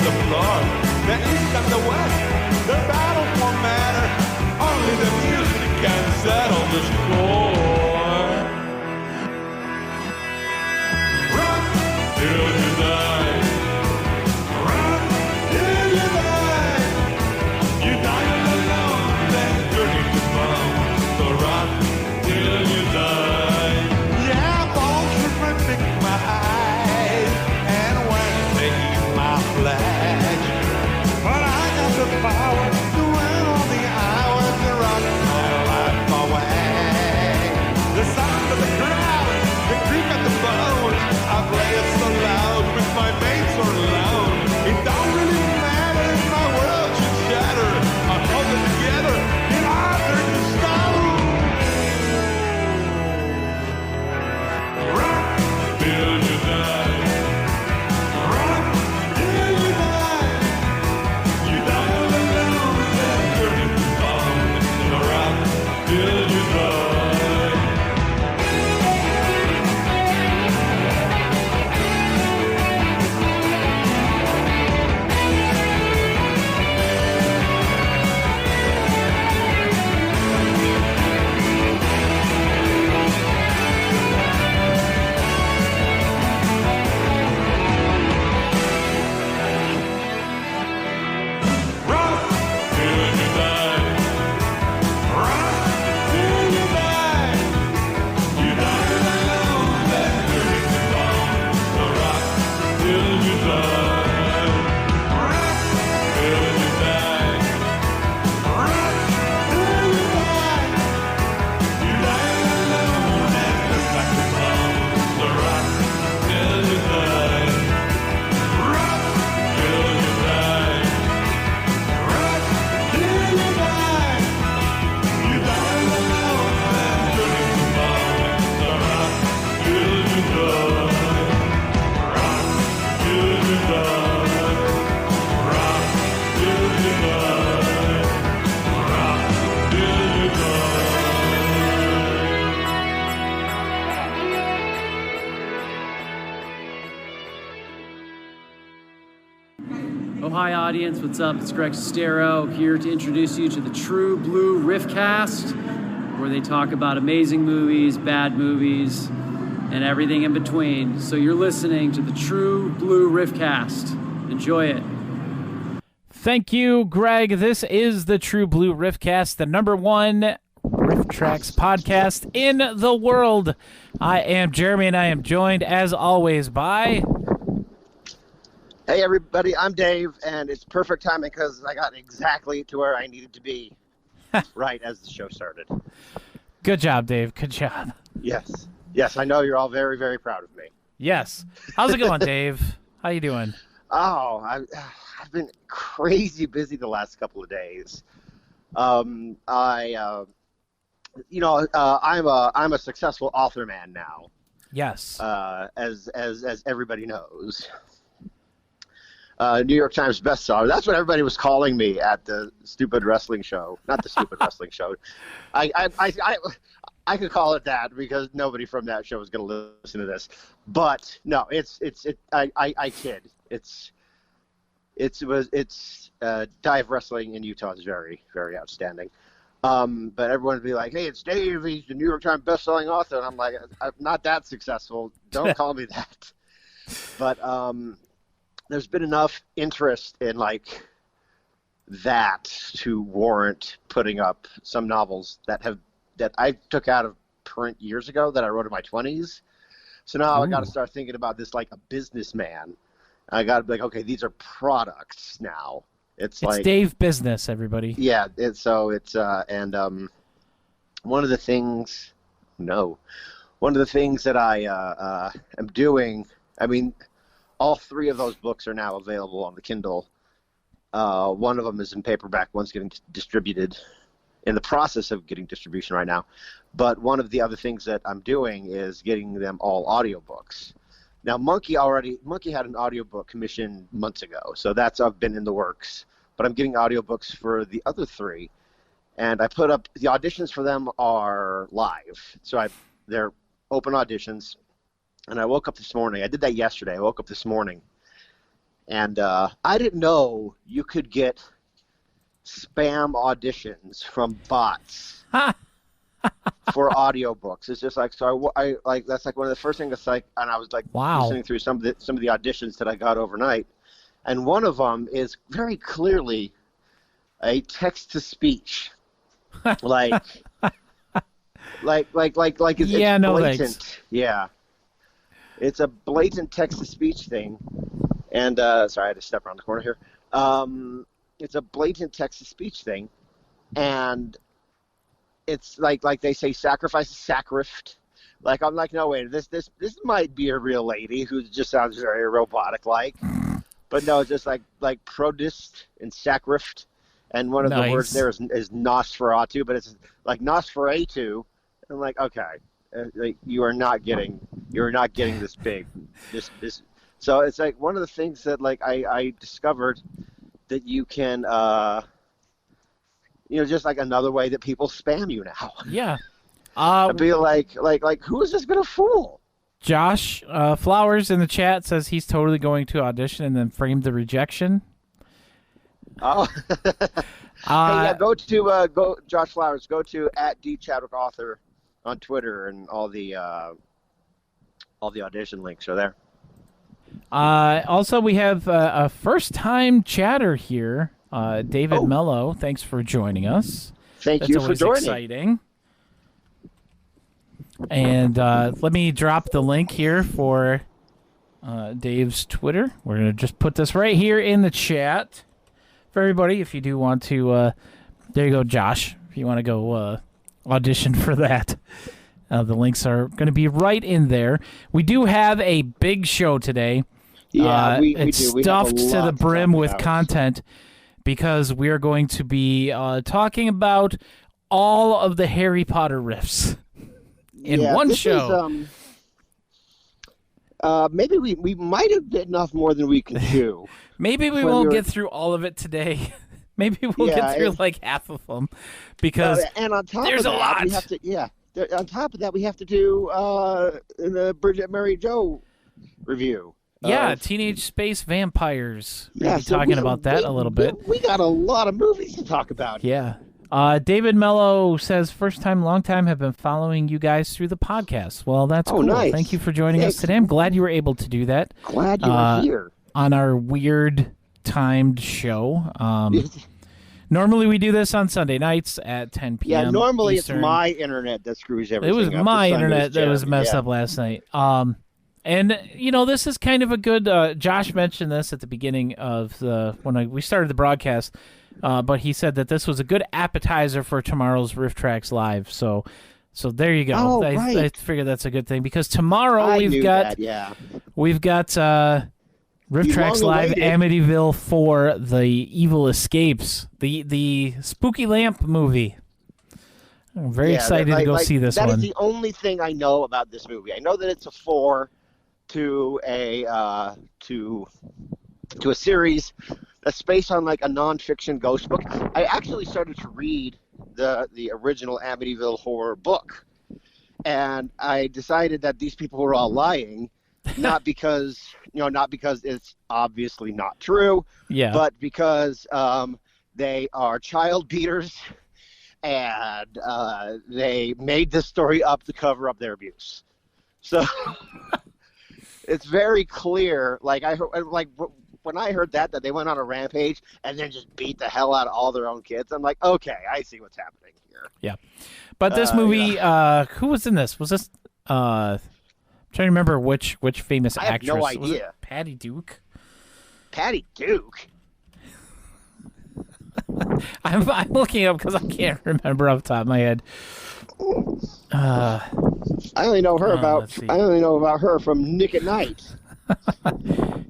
the floor. The east and the west, their battles won't matter. Only the music can settle the score. Rock till you die. Rock till you die. You die alone, then turn into bone. So rock till you die. Yeah, bones are ripping my eyes, and when they eat my flesh, but I got the power to win all the hours to rock my life away. The sound of the crowd, the creak of the bones, I play it so loud with my mates so loud. It don't really matter if my world should shatter. I hold it together in honor to stone. Rock till you die. Rock till you die. You die all alone, then turn into bone. So rock till you die. Rock till you die. Rock till you die. You die alone, then turn into bone. So rock till you die. Rock till you die. Rock till you die. You die alone, then turn back to bone. So rock till you die. Rock till you die. Rock till you die. You die alone, then turn into bone. So rock till you die. Rock till you die. Rock till you die. Rock till you die. Oh, hi, audience. What's up? It's Greg Sestero here to introduce you to the True Blue Riffcast, where they talk about amazing movies, bad movies, and everything in between. So you're listening to the True Blue Riffcast. Enjoy it. Thank you, Greg. This is the True Blue Riffcast, the #1 RiffTrax podcast in the world. I am Jeremy, and I am joined, as always, by... Hey everybody, I'm Dave, and it's perfect timing because I got exactly to where I needed to be right as the show started. Good job, Dave. Good job. Yes, I know you're all very, very proud of me. Yes. How's it going, Dave? How you doing? Oh, I've been crazy busy the last couple of days. I'm a successful author man now. Yes. As everybody knows. New York Times bestseller. That's what everybody was calling me at the stupid wrestling show. Not the stupid wrestling show. I could call it that because nobody from that show is going to listen to this. But no, I kid. It's dive wrestling in Utah is very, very outstanding. But everyone would be like, "Hey, it's Dave. He's the New York Times bestselling author." And I'm like, "I'm not that successful. Don't call me that." But there's been enough interest in like that to warrant putting up some novels that I took out of print years ago that I wrote in my 20s. So now I got to start thinking about this like a businessman. I got to be like, okay, these are products now. It's like Dave business, everybody. Yeah, one of the things that I am doing. I mean, all three of those books are now available on the Kindle. One of them is in paperback. One's getting distributed, in the process of getting distribution right now. But one of the other things that I'm doing is getting them all audiobooks. Now, Monkey had an audiobook commissioned months ago, so that's been in the works. But I'm getting audiobooks for the other three, and I put up the auditions for them are live. So they're open auditions. And I woke up this morning. I did that yesterday. I woke up this morning, And I didn't know you could get spam auditions from bots for audiobooks. It's just like, so I like, that's like one of the first things. It's like, and I was like Wow. listening through some of the auditions that I got overnight, and one of them is very clearly a text to speech, like it's Yeah, no blatant. thanks. Yeah, it's a blatant text to speech thing. And sorry, I had to step around the corner here. It's a blatant text to speech thing, and it's like they say, sacrifice is sacrificed. Like, I'm like, no, wait, this might be a real lady who just sounds very robotic like, but no, it's just like produce and sacrificed, and one of the words there is Nosferatu, but it's like Nosferatu. I'm like, okay, like you are not getting this big, this. So it's like one of the things that like I discovered that you can, just like another way that people spam you now. Yeah. I'd be like, who is this gonna fool? Josh Flowers in the chat says he's totally going to audition and then frame the rejection. Oh, hey, yeah, go Josh Flowers. Go to @DChadwickAuthor on Twitter, and all the audition links are there. Also, we have a first-time chatter here, David Mello. Thanks for joining us. Thank you for joining. Exciting. And let me drop the link here for Dave's Twitter. We're going to just put this right here in the chat for everybody. If you do want to, there you go, Josh. If you want to go audition for that. The links are going to be right in there. We do have a big show today. Yeah, we it's do. We stuffed have a to lot the to brim talk with about. content because we are going to be talking about all of the Harry Potter riffs in one this show. Is, maybe we might have bitten off more than we can chew. Maybe we won't get through all of it today. Maybe we'll get through like half of them because and on top there's of that, a lot. we have to on top of that, we have to do the Bridget Mary Joe review. Yeah, Teenage Space Vampires. We're Yeah, going to be so talking about that a little bit. We got a lot of movies to talk about. Yeah. David Mello says, first time, long time, have been following you guys through the podcast. Well, that's cool. Nice. Thank you for joining us today. I'm glad you were able to do that. Glad you were here. On our weird timed show. Normally we do this on Sunday nights at 10 p.m. Yeah, normally Eastern. It's my internet that screws everything up. It was up. my internet that was messed up last night. And, this is kind of a good, Josh mentioned this at the beginning of when we started the broadcast, but he said that this was a good appetizer for tomorrow's RiffTrax Live. So there you go. Oh, right. I figured that's a good thing because tomorrow we've got RiffTrax Live Amityville 4, The Evil Escapes, the Spooky Lamp movie. I'm very excited to go see this one. That is the only thing I know about this movie. I know that it's a 4 to a series that's based on like a nonfiction ghost book. I actually started to read the original Amityville horror book, and I decided that these people were all lying. Not because it's obviously not true, but because they are child beaters, and they made this story up to cover up their abuse. So it's very clear. Like when I heard that they went on a rampage and then just beat the hell out of all their own kids, I'm like, okay, I see what's happening here. Yeah, but this movie, who was in this? Was this? I'm trying to remember which famous actress. I have no Was idea. it Patty Duke? Patty Duke? I'm looking it up because I can't remember off the top of my head. I only know her about her from Nick at Night.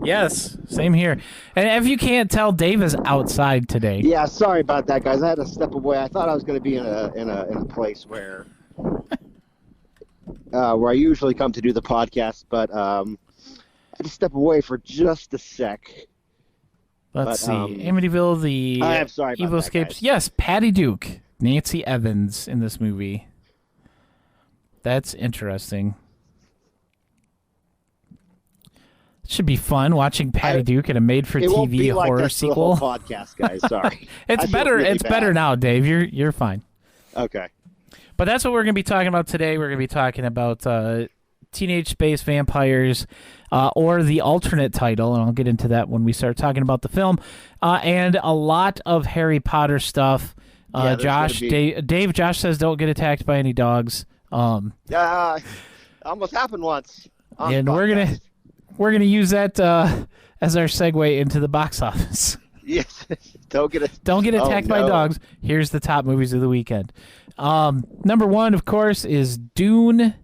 Yes, same here. And if you can't tell, Dave is outside today. Yeah, sorry about that, guys. I had to step away. I thought I was going to be in a place where I usually come to do the podcast, but I had to step away for just a sec. Let's see. Amityville, the I'm sorry about Evil that, Escapes. guys. Yes, Patty Duke, Nancy Evans in this movie. That's interesting. Should be fun watching Patty Duke in a It won't made-for-TV be like horror this for the sequel. whole podcast, guys. Sorry. It's I feel better. really It's bad. better now, Dave. You're fine. Okay. But that's what we're going to be talking about today. We're going to be talking about teenage space vampires, or the alternate title, and I'll get into that when we start talking about the film, and a lot of Harry Potter stuff. Yeah, there's Josh, gonna be- Josh says don't get attacked by any dogs. Almost happened once. on And the we're podcast. gonna use that as our segue into the box office. Yes. Don't get it. Don't get attacked by no. dogs. Here's the top movies of the weekend. Number one, of course, is Dune.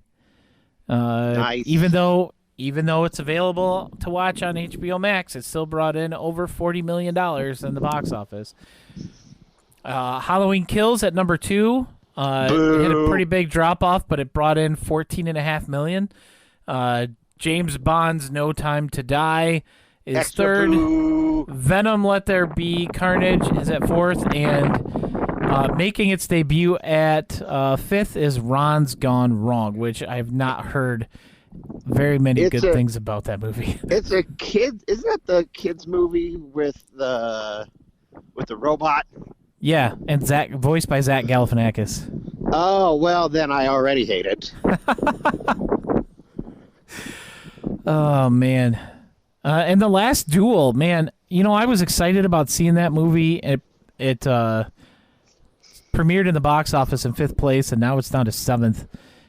Nice. Even though it's available to watch on HBO Max, it still brought in over $40 million in the box office. Halloween Kills at number two. It hit a pretty big drop off, but it brought in $14.5 million. James Bond's No Time to Die is Extra third. boo. Venom Let There Be Carnage is at fourth, and making its debut at fifth is Ron's Gone Wrong, which I've not heard very many good things about that movie. It's a kid. Isn't that the kids movie with the robot? Yeah, and voiced by Zach Galifianakis. Oh well, then I already hate it. Oh man, and The Last Duel, man. You know, I was excited about seeing that movie. It premiered in the box office in fifth place, and now it's down to seventh.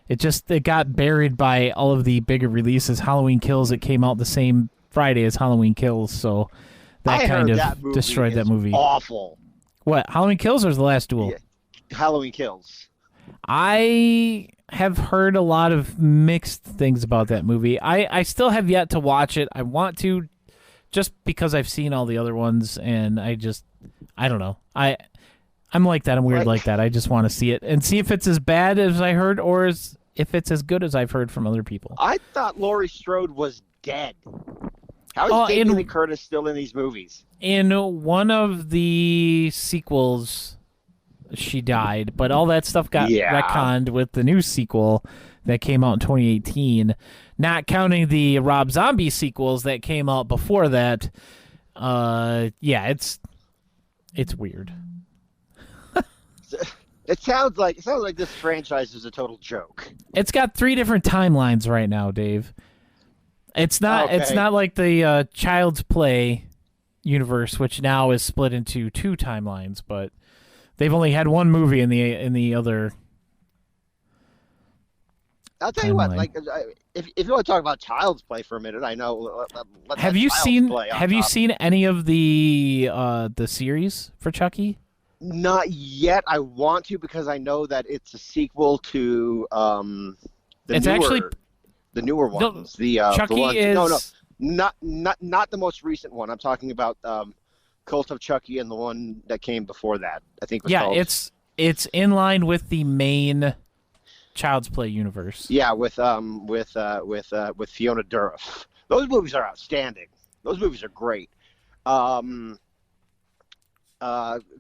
It got buried by all of the bigger releases. Halloween Kills, it came out the same Friday as Halloween Kills, so that I kind heard of that movie destroyed that is movie. Awful. What, Halloween Kills or The Last Duel? Yeah. Halloween Kills. I have heard a lot of mixed things about that movie. I still have yet to watch it. I want to, just because I've seen all the other ones, and I don't know. I'm like that. I'm weird like that. I just want to see it and see if it's as bad as I heard, or if it's as good as I've heard from other people. I thought Laurie Strode was dead. How is Jamie Lee Curtis still in these movies? In one of the sequels, she died, but all that stuff got retconned with the new sequel that came out in 2018. Not counting the Rob Zombie sequels that came out before that. It's weird. It sounds like this franchise is a total joke. It's got 3 different timelines right now, Dave. It's not. Okay. It's not like the Child's Play universe, which now is split into 2 timelines. But they've only had one movie in the other. I'll tell you what. Like, if you want to talk about Child's Play for a minute, I know. Have you seen any of the series for Chucky? Not yet. I want to, because I know that it's a sequel to the newer ones. Chucky the ones, is not the most recent one. I'm talking about Cult of Chucky and the one that came before that. I think was called. it's in line with the main Child's Play universe. Yeah, with Fiona Dourif. Those movies are outstanding. Those movies are great.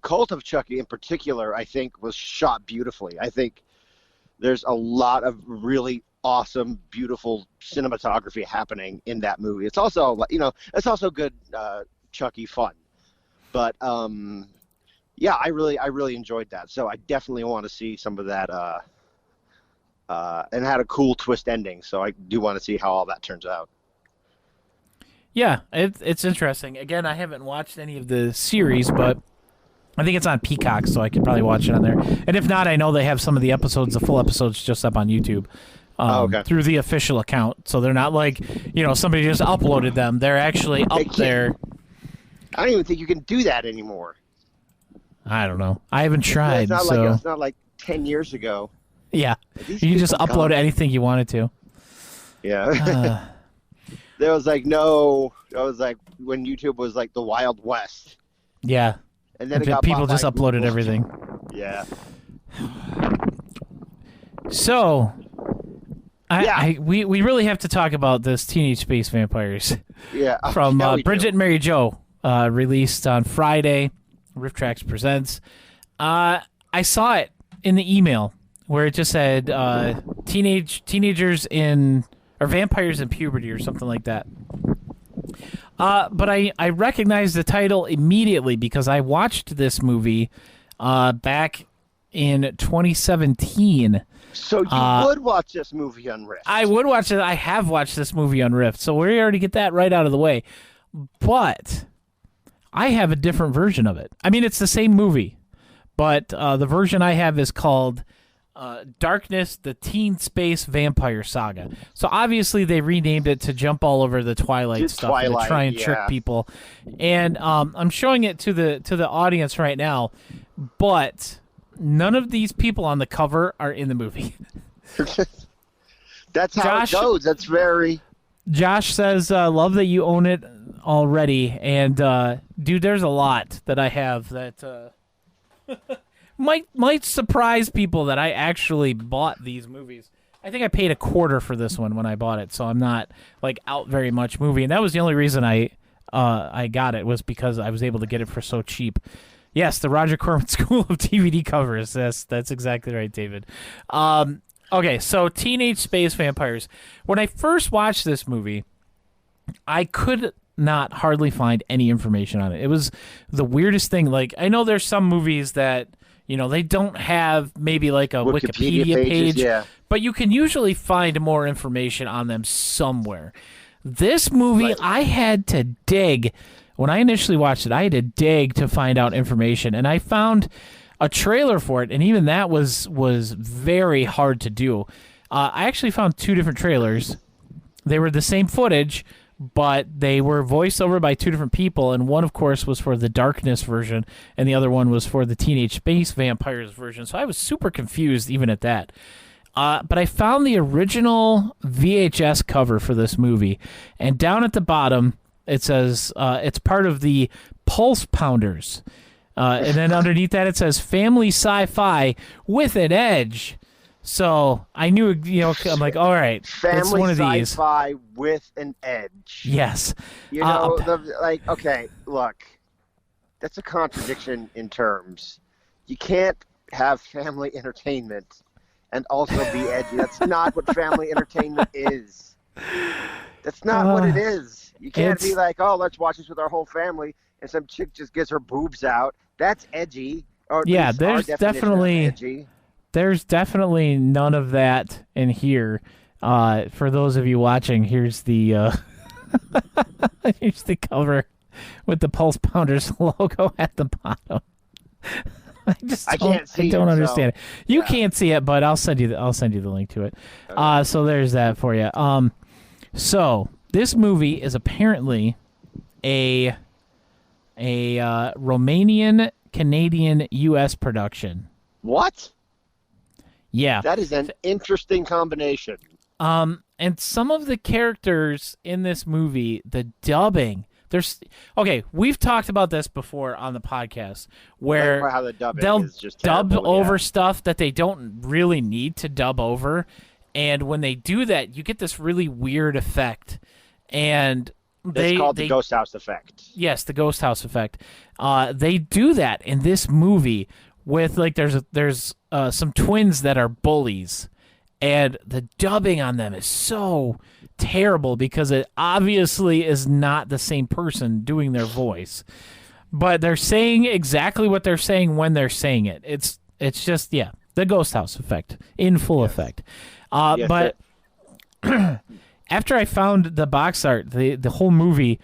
Cult of Chucky in particular, I think, was shot beautifully. I think there's a lot of really awesome, beautiful cinematography happening in that movie. It's also, it's also good Chucky fun. But I really enjoyed that. So I definitely want to see some of that. And had a cool twist ending. So I do want to see how all that turns out. Yeah, it's interesting. Again, I haven't watched any of the series, but I think it's on Peacock, so I could probably watch it on there. And if not, I know they have some of the full episodes just up on YouTube through the official account. So they're not like, somebody just uploaded them. They're actually up there. I don't even think you can do that anymore. I don't know. I haven't tried. It's not like 10 years ago. Yeah, you can just upload anything you wanted to. Yeah. There was when YouTube was like the Wild West. Yeah. And then people just uploaded everything. Yeah. So, we really have to talk about this Teenage Space Vampires. Yeah. From Bridget and Mary Jo, released on Friday. RiffTrax Presents. I saw it in the email where it just said teenagers or vampires in puberty or something like that. But I recognized the title immediately because I watched this movie back in 2017. So you would watch this movie on Rift? I would watch it. I have watched this movie on Rift, so we already get that right out of the way. But I have a different version of it. I mean, it's the same movie, but the version I have is called Darkness, the Teen Space Vampire Saga. So obviously they renamed it to jump all over the Twilight stuff and to try and trick people. And I'm showing it to the audience right now, but none of these people on the cover are in the movie. That's how it goes. That's very... Josh says, love that you own it already. And, dude, there's a lot that I have that might surprise people that I actually bought these movies. I think I paid $25 for this one when I bought it, so I'm not, like, out very much movie. And that was the only reason I got it, was because I was able to get it for so cheap. Yes, the Roger Corman School of DVD covers. That's exactly right, David. Okay, so Teenage Space Vampires. When I first watched this movie, I could not hardly find any information on it. It was the weirdest thing. Like, I know there's some movies that, they don't have maybe like a Wikipedia pages, page, but you can usually find more information on them somewhere. This movie, I had to dig. When I initially watched it, I had to dig to find out information, and I found a trailer for it, and even that was very hard to do. I actually found 2 different trailers. They were the same footage, but they were voiced over by 2 different people, and one, of course, was for the Darkness version, and the other one was for the Teenage Space Vampires version, so I was super confused even at that. But I found the original VHS cover for this movie, and down at the bottom, it says it's part of the Pulse Pounders. And then underneath that, it says family sci-fi with an edge. So I knew, I'm like, all right, it's one of these. Family sci-fi with an edge. Yes. Okay, look, that's a contradiction in terms. You can't have family entertainment and also be edgy. That's not what family entertainment is. That's not what it is. You can't be like, oh, let's watch this with our whole family, and some chick just gets her boobs out. That's edgy. Or yeah, there's definitely none of that in here. For those of you watching, here's the here's the cover with the Pulse Pounders logo at the bottom. I don't understand it. You can't see it, but I'll send you the link to it. Okay. So there's that for you. So this movie is apparently a Romanian, Canadian, U.S. production. What? Yeah. That is an interesting combination. And some of the characters in this movie, the dubbing, we've talked about this before on the podcast, where how the dubbing they'll is just dub terrible, over stuff that they don't really need to dub over, and when they do that, you get this really weird effect. And it's called the Ghost House effect. Yes, the Ghost House effect. They do that in this movie with there's some twins that are bullies, and the dubbing on them is so terrible because it obviously is not the same person doing their voice, but they're saying exactly what they're saying when they're saying it. It's just the Ghost House effect in full effect. But after I found the box art, the whole movie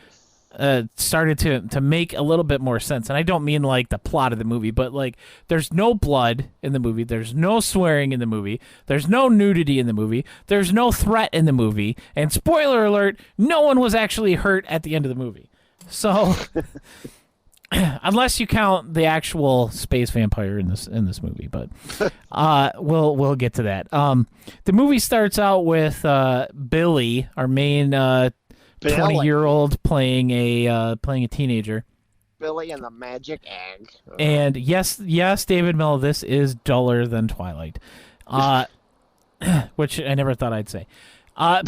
started to make a little bit more sense. And I don't mean like the plot of the movie, but like there's no blood in the movie, there's no swearing in the movie, there's no nudity in the movie, there's no threat in the movie, and spoiler alert, no one was actually hurt at the end of the movie. So unless you count the actual space vampire in this movie, but we'll get to that. The movie starts out with Billy, our main 20-year-old, playing a teenager. Billy and the Magic Egg. And yes, David Mill, this is duller than Twilight, which I never thought I'd say. But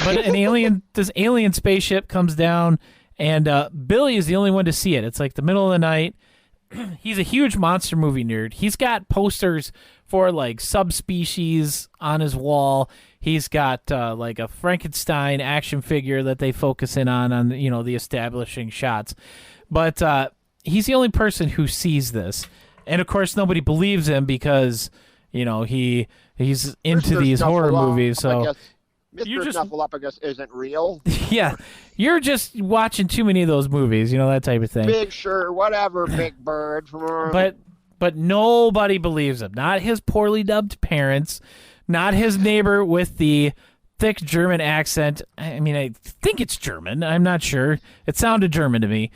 this alien spaceship comes down. And Billy is the only one to see it. It's like the middle of the night, he's a huge monster movie nerd. He's got posters for like subspecies on his wall. He's got like a Frankenstein action figure that they focus in on the establishing shots. But he's the only person who sees this, and of course nobody believes him because he's into Mr. these horror Snuffleupagus, movies. So Mr. Snuffleupagus isn't real. yeah, you're just watching too many of those movies, that type of thing. Big Sure, whatever, Big Bird. But nobody believes him. Not his poorly dubbed parents, not his neighbor with the thick German accent. I mean, I think it's German. I'm not sure. It sounded German to me.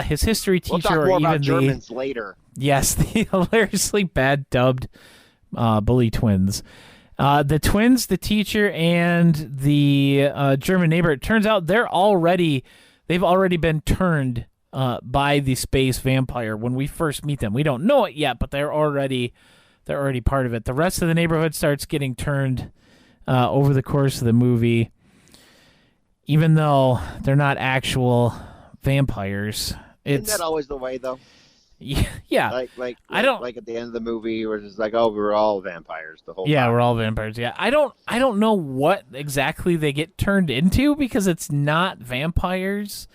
His history teacher, We'll talk more about Germans later. Yes, the hilariously bad dubbed bully twins. The twins, the teacher, and the German neighbor. It turns out they've already been turned by the space vampire when we first meet them. We don't know it yet, but they're already part of it. The rest of the neighborhood starts getting turned over the course of the movie, even though they're not actual vampires. Isn't that always the way, though? Yeah. Like at the end of the movie, where it's like, oh, we're all vampires the whole time. Yeah, we're all vampires. Yeah, I don't know what exactly they get turned into because it's not vampires.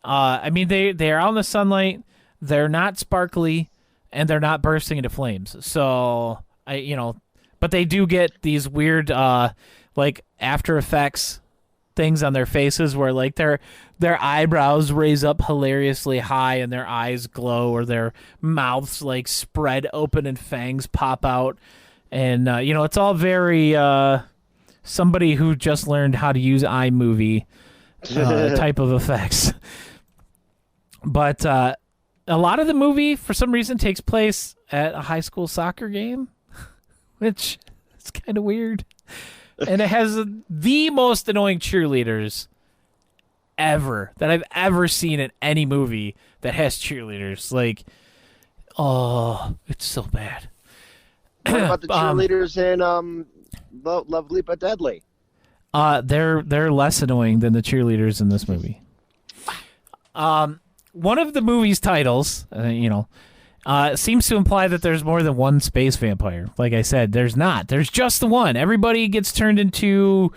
I mean, they're out in the sunlight. They're not sparkly, and they're not bursting into flames. So but they do get these weird like After Effects things on their faces where like their eyebrows raise up hilariously high and their eyes glow, or their mouths like spread open and fangs pop out, and it's all very somebody who just learned how to use iMovie type of effects. But a lot of the movie for some reason takes place at a high school soccer game, which is kind of weird. And it has the most annoying cheerleaders ever that I've ever seen in any movie that has cheerleaders. Like, oh, it's so bad. What about the cheerleaders in Lovely but Deadly? They're less annoying than the cheerleaders in this movie. One of the movie's titles, seems to imply that there's more than one space vampire. Like I said, there's not. There's just the one. Everybody gets turned into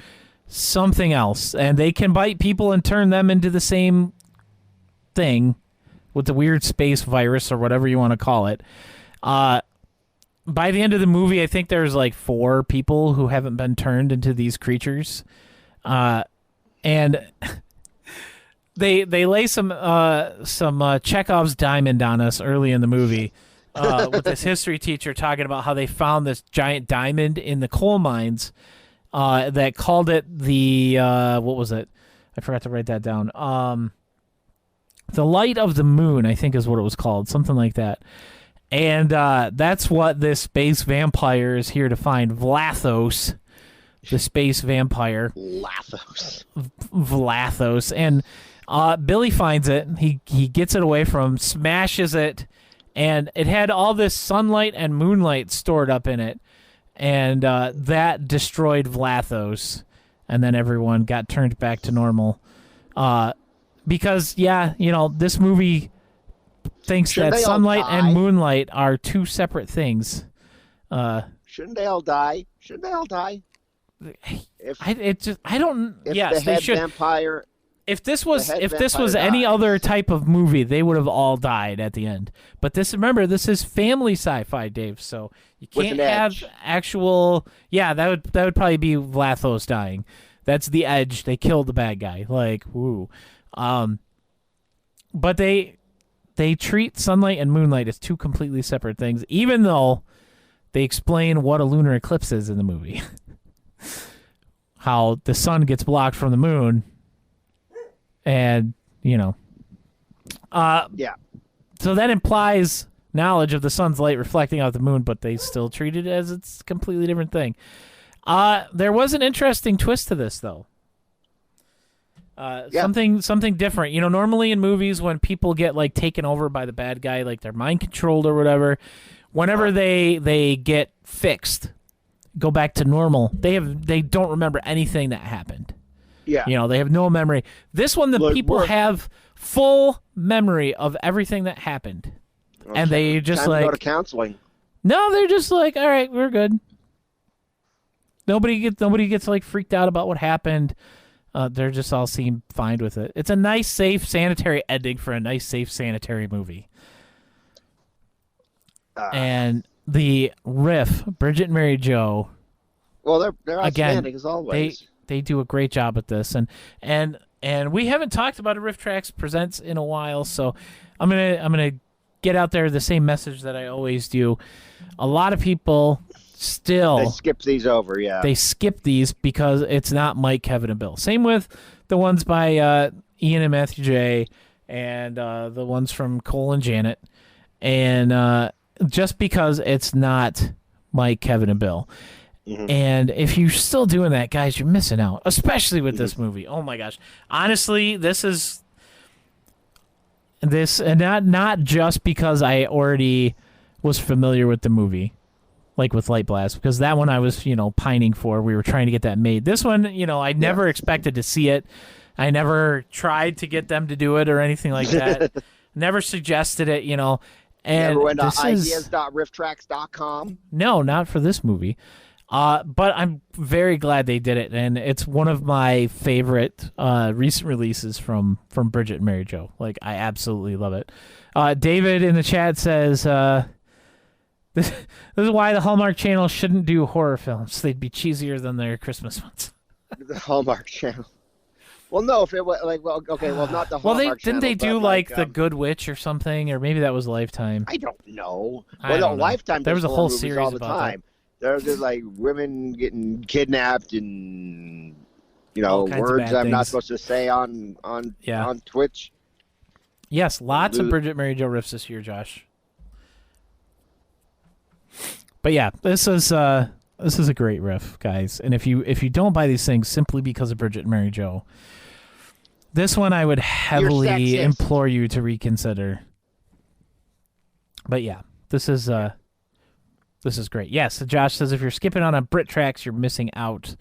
something else, and they can bite people and turn them into the same thing with the weird space virus or whatever you want to call it. By the end of the movie, I think there's like 4 people who haven't been turned into these creatures. And they lay some Chekhov's diamond on us early in the movie with this history teacher talking about how they found this giant diamond in the coal mines that called it the what was it? I forgot to write that down. The Light of the Moon, I think is what it was called, something like that. And that's what this space vampire is here to find. Vlathos, the space vampire. Vlathos. And Billy finds it. He gets it away from him, smashes it, and it had all this sunlight and moonlight stored up in it. And that destroyed Vlathos. And then everyone got turned back to normal. Because, this movie thinks that sunlight and moonlight are 2 separate things. Shouldn't they all die? Yes, they should. Vampire. If this was any other type of movie, they would have all died at the end. But remember, this is family sci-fi, Dave. So you can't have actual. Yeah, that would probably be Vlathos dying. That's the edge. They killed the bad guy. Like, woo. But they treat sunlight and moonlight as 2 completely separate things, even though they explain what a lunar eclipse is in the movie. How the sun gets blocked from the moon, and yeah. So that implies knowledge of the sun's light reflecting off the moon, but they still treat it as it's a completely different thing. There was an interesting twist to this, though. Something different. Normally in movies when people get like taken over by the bad guy, like they're mind controlled or whatever, whenever they get fixed, go back to normal, they don't remember anything that happened. Yeah. They have no memory. This one, people have full memory of everything that happened. and they just Time to like go to counseling. no, they're just like, all right, we're good. Nobody gets like freaked out about what happened. They're just all seem fine with it. It's a nice, safe, sanitary ending for a nice, safe, sanitary movie. And the riff, Bridget and Mary Joe. Well, they're outstanding again, as always. They do a great job at this, and we haven't talked about a RiffTrax Presents in a while, so I'm gonna get out there the same message that I always do. A lot of people still They skip these over, yeah. they skip these because it's not Mike, Kevin, and Bill. Same with the ones by Ian and Matthew J. and the ones from Cole and Janet, and just because it's not Mike, Kevin, and Bill. Mm-hmm. And if you're still doing that, guys, you're missing out, especially with this movie. Oh my gosh. Honestly, this and not just because I already was familiar with the movie, like with Light Blast, because that one I was, pining for. We were trying to get that made. This one, I never expected to see it. I never tried to get them to do it or anything like that. Never suggested it, And Never went to this is ideas.rifftrax.com. no, not for this movie. But I'm very glad they did it, and it's one of my favorite recent releases from Bridget and Mary Joe. Like, I absolutely love it. David in the chat says, this is why the Hallmark Channel shouldn't do horror films. They'd be cheesier than their Christmas ones. The Hallmark Channel. Well, no, if it was not the Hallmark Channel. Didn't they do but The Good Witch or something, or maybe that was Lifetime? I don't know. I don't know. Lifetime. There was a whole movies series all the about time. There's like women getting kidnapped and All kinds of words bad I'm not things. supposed to say on Twitch. Yes, lots of Bridget Mary Joe riffs this year, Josh. But yeah, this is a great riff, guys. And if you don't buy these things simply because of Bridget and Mary Joe, this one I would heavily implore you to reconsider. But yeah, this is great. Yes, Josh says if you're skipping on a RiffTrax, you're missing out.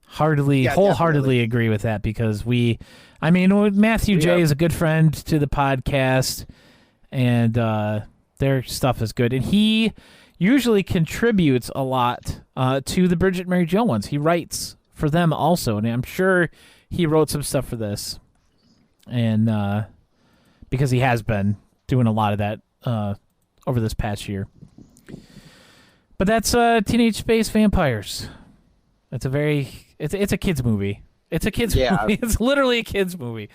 Wholeheartedly definitely. agree with that because Matthew J is a good friend to the podcast, and their stuff is good. And he usually contributes a lot to the Bridget Mary Joe ones. He writes for them also, and I'm sure he wrote some stuff for this, and because he has been doing a lot of that over this past year. But that's Teenage Space Vampires. It's a kids movie. It's a kids movie. It's literally a kids movie.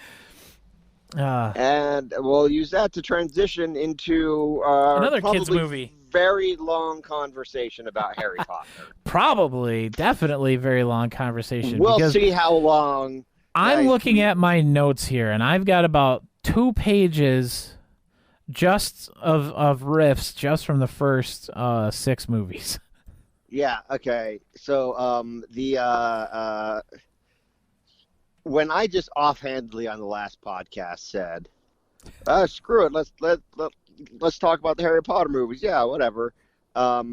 And we'll use that to transition into another kids movie. Very long conversation about Harry Potter. Definitely very long conversation. We'll see how long. I'm looking at my notes here, and I've got about 2 pages just of riffs just from the first 6 movies. Yeah. Okay. So when I just offhandedly on the last podcast said, "Screw it, let's talk about the Harry Potter movies." Yeah, whatever. I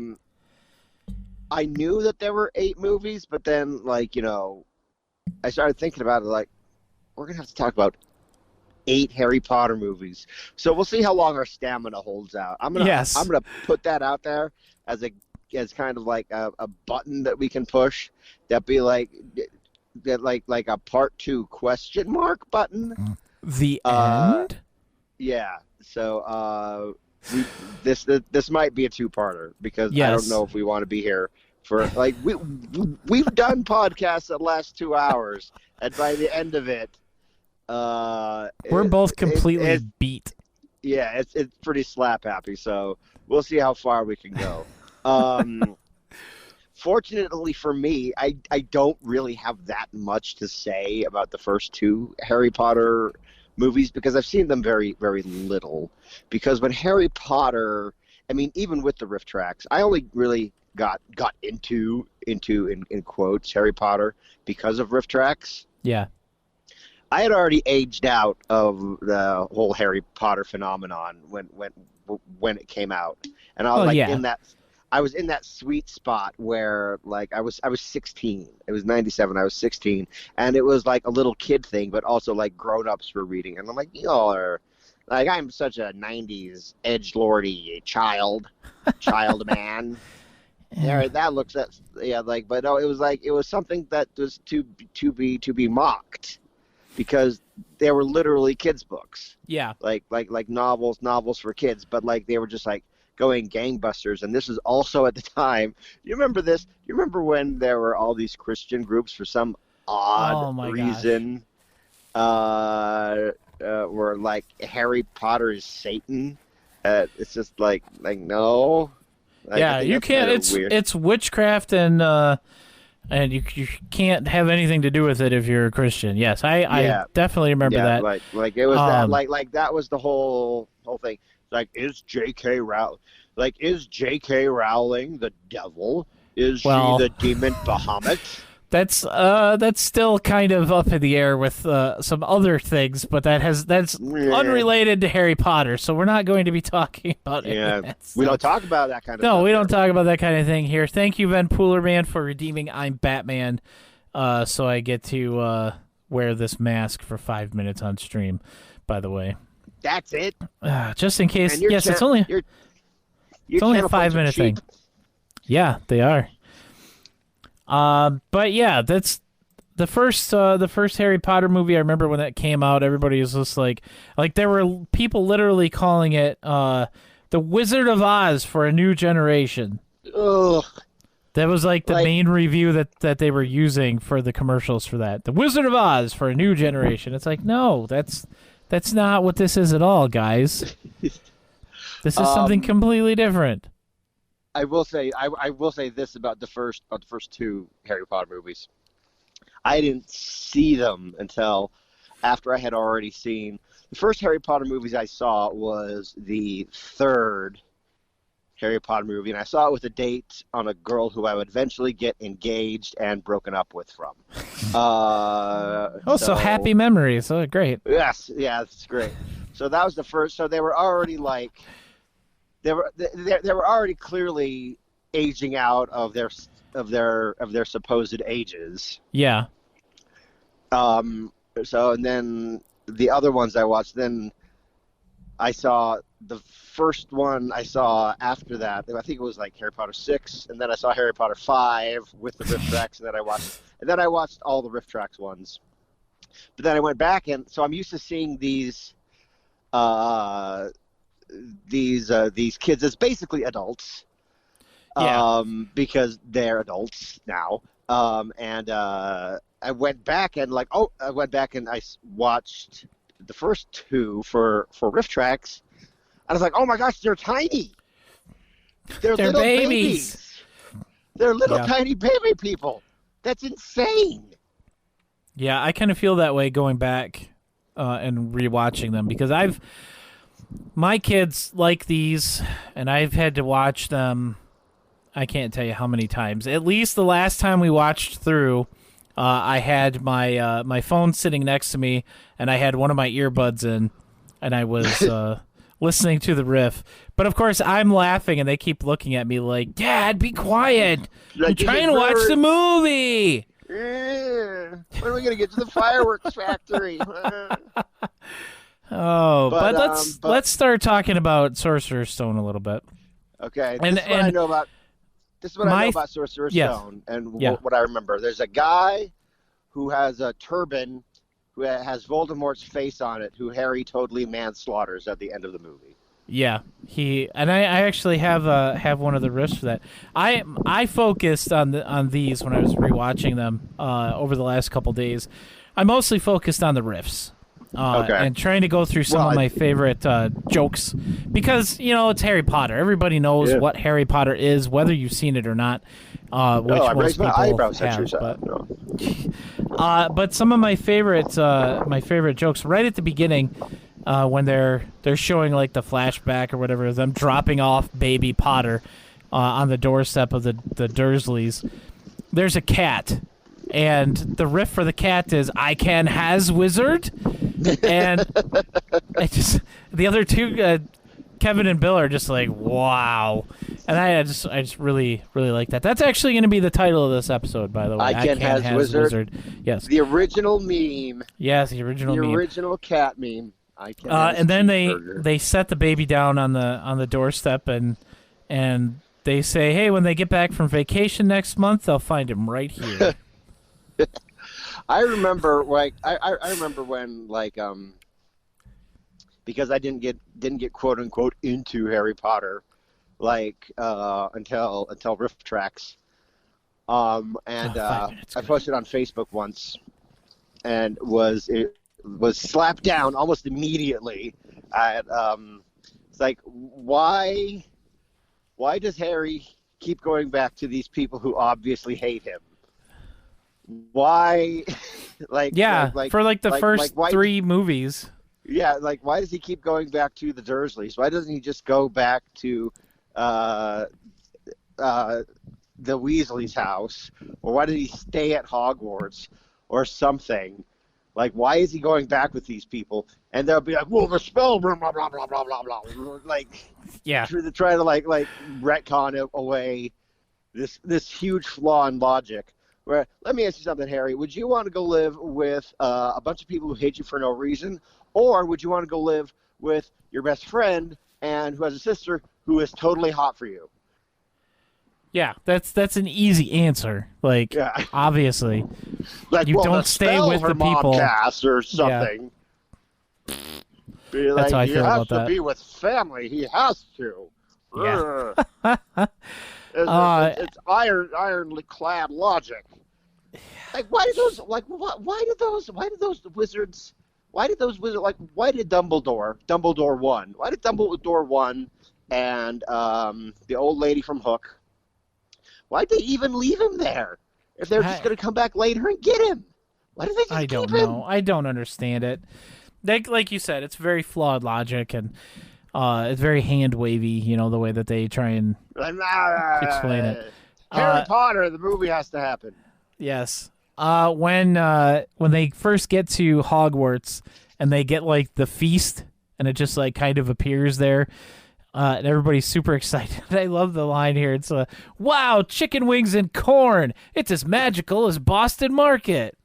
knew that there were 8 movies, but then I started thinking about it. Like, we're gonna have to talk about 8 Harry Potter movies, so we'll see how long our stamina holds out. I'm gonna put that out there as kind of like a button that we can push that be like a part 2 question mark button. The end. Yeah. So this might be a 2-parter because I don't know if we want to be here for we've done podcasts that last 2 hours, and by the end of it, we're both completely beat. Yeah, it's pretty slap happy. So we'll see how far we can go. Fortunately for me, I don't really have that much to say about the first 2 Harry Potter movies because I've seen them very, very little. Because when Harry Potter, even with the RiffTrax, I only really got into in quotes Harry Potter because of RiffTrax. Yeah. I had already aged out of the whole Harry Potter phenomenon when it came out, and I was in that. I was in that sweet spot where I was 16. It was 97. I was 16, and it was like a little kid thing, but also like grown-ups were reading, and I'm like, y'all are Like, I'm such a 90s edgelordy child man. Yeah, that looks at like, but no, it was something that was to be mocked, because they were literally kids' books. Yeah. Like novels for kids, but like they were just like going gangbusters. And this is also at the time. You remember this? You remember when there were all these Christian groups for some odd reason? Were like Harry Potter is Satan. It's just like no. Yeah, you can't. It's witchcraft, and you can't have anything to do with it if you're a Christian. Yes, I definitely remember that. Like it was that like that was the whole thing. Like, is J.K. Rowling the devil? Is she the demon Bahamut? That's still kind of up in the air with some other things, but that's unrelated to Harry Potter, so we're not going to be talking about it. Yeah, we don't talk about that kind of stuff. No, we don't here. talk about that kind of thing here. Thank you, Ben Poolerman, for redeeming I'm Batman, so I get to wear this mask for 5 minutes on stream, by the way. That's it? Just in case. Yes, it's only a 5-minute thing. Yeah, they are. But yeah, that's the first Harry Potter movie. I remember when that came out, everybody was just like there were people literally calling it the Wizard of Oz for a new generation. Ugh. That was like the main review that they were using for the commercials for that. The Wizard of Oz for a new generation. It's like, no, that's not what this is at all, guys. This is something completely different. I will say this about the first two Harry Potter movies. I didn't see them until after I had already seen the first Harry Potter movies. I saw was the third Harry Potter movie, and I saw it with a date on a girl who I would eventually get engaged and broken up with from. So happy memories. Oh, great. Yes, yeah, it's great. So that was the first. So they were already like. They were already clearly aging out of their supposed ages. Yeah. So, and then the other ones I watched, then I saw the first one I saw after that. I think it was like Harry Potter 6, and then I saw Harry Potter 5 with the RiffTrax, and then I watched all the RiffTrax ones. But then I went back, and so I'm used to seeing these kids as basically adults, because they're adults now. I went back and I watched the first two for RiffTrax, and I was like, oh my gosh, they're tiny. They're little babies. They're little tiny baby people. That's insane. Yeah, I kind of feel that way going back and rewatching them, because my kids like these, and I've had to watch them, I can't tell you how many times. At least the last time we watched through, I had my phone sitting next to me, and I had one of my earbuds in, and I was listening to the riff. But of course, I'm laughing, and they keep looking at me like, Dad, be quiet. I'm trying to watch the movie. When are we going to get to the fireworks factory? Oh, but let's start talking about Sorcerer's Stone a little bit. Okay, this is what I know about Sorcerer's Stone, and what I remember. There's a guy who has a turban, who has Voldemort's face on it, who Harry totally manslaughters at the end of the movie. Yeah, I actually have one of the riffs for that. I focused on these when I was rewatching them over the last couple days. I mostly focused on the riffs. And trying to go through some of my favorite jokes, because it's Harry Potter. Everybody knows what Harry Potter is, whether you've seen it or not. Which most people have. But some of my favorite jokes right at the beginning, when they're showing like the flashback or whatever, them dropping off baby Potter on the doorstep of the Dursleys. There's a cat. And the riff for the cat is "I Can Haz Wizard," and the other two, Kevin and Bill, are just like, wow. And I just really like that. That's actually going to be the title of this episode, by the way. I Can Haz Wizard. Yes. The original meme. Yes, the original meme. The original cat meme. I can. Have a And then cheeseburger. they set the baby down on the doorstep, and they say, hey, when they get back from vacation next month, they'll find him right here. I remember I remember when because I didn't get quote unquote into Harry Potter until RiffTrax. I posted on Facebook once and it was slapped down almost immediately at it's like why does Harry keep going back to these people who obviously hate him? Why for the first three movies. Yeah, why does he keep going back to the Dursleys? Why doesn't he just go back to the Weasley's house? Or why did he stay at Hogwarts or something? Why is he going back with these people? And they'll be like, well, the spell, blah, blah, blah, blah, blah, blah, blah. Yeah. To try to, retcon away this huge flaw in logic. Where, let me ask you something, Harry. Would you want to go live with a bunch of people who hate you for no reason? Or would you want to go live with your best friend and who has a sister who is totally hot for you? Yeah, that's an easy answer. Obviously, you don't stay with the people. Cast or something. Yeah. That's how I feel about that. He has to be with family. He has to. Yeah. It's ironly clad logic. Why did those wizards? Why did Dumbledore won? Why did Dumbledore won and the old lady from Hook? Why'd they even leave him there? If they're just going to come back later and get him. Why did they just keep him? I don't understand it. Like you said, it's very flawed logic, and it's very hand-wavy, the way that they try and explain it. Harry Potter, the movie has to happen. Yes. When they first get to Hogwarts and they get the feast, and it just kind of appears there, and everybody's super excited. I love the line here. It's wow, chicken wings and corn. It's as magical as Boston Market.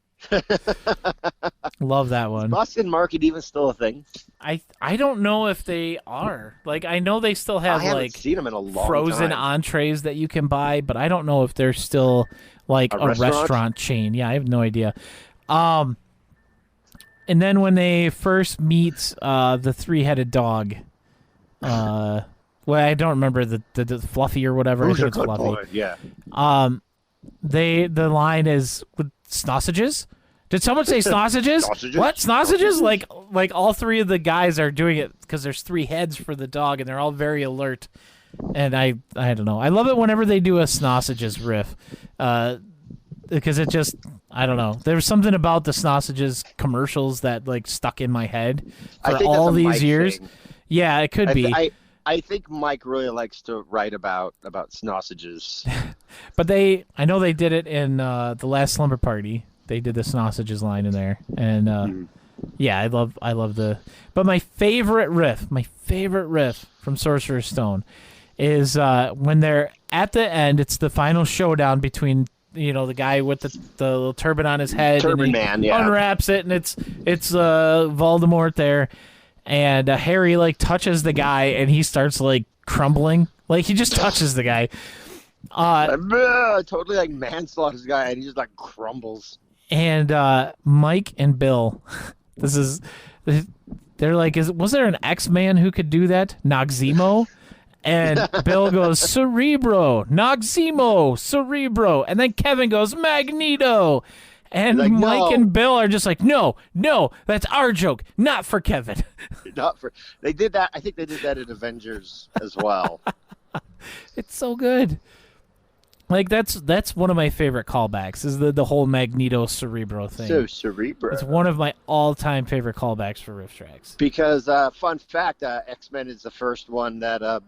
Love that one. Is Boston Market even still a thing? I don't know if they are. I know they still have I haven't seen them in a long frozen time. entrees that you can buy, but I don't know if they're still a restaurant chain. Yeah, I have no idea. And then when they first meet the three-headed dog, I don't remember the Fluffy or whatever. Who's I a think it's good Fluffy. boy? Yeah. The line is with sausages. Did someone say sausages? Sausages? What? Sausages? Like all three of the guys are doing it because there's three heads for the dog, and they're all very alert. And I don't know. I love it whenever they do a sausages riff, because it just, I don't know. There's something about the sausages commercials that stuck in my head for all these years. Thing. Yeah, it could be. I think Mike really likes to write about sausages. But I know they did it in the last Slumber Party. They did the sausages line in there, and yeah, I love the. But my favorite riff from Sorcerer's Stone, is when they're at the end. It's the final showdown between the guy with the little turban on his head, Turban and he Man, yeah, unwraps it, and it's Voldemort there, and Harry touches the guy, and he starts crumbling, he just touches the guy. Totally manslaughters the guy, and he just crumbles. And Mike and Bill, they're was there an X-Man who could do that? Noxzemo? And Bill goes, Cerebro, Noxzemo, Cerebro. And then Kevin goes, Magneto. And Mike and Bill are just no, that's our joke, not for Kevin. They did that. I think they did that in Avengers as well. It's so good. That's one of my favorite callbacks, is the whole Magneto Cerebro thing. So Cerebro. It's one of my all-time favorite callbacks for RiffTrax. Because fun fact, X-Men is the first one that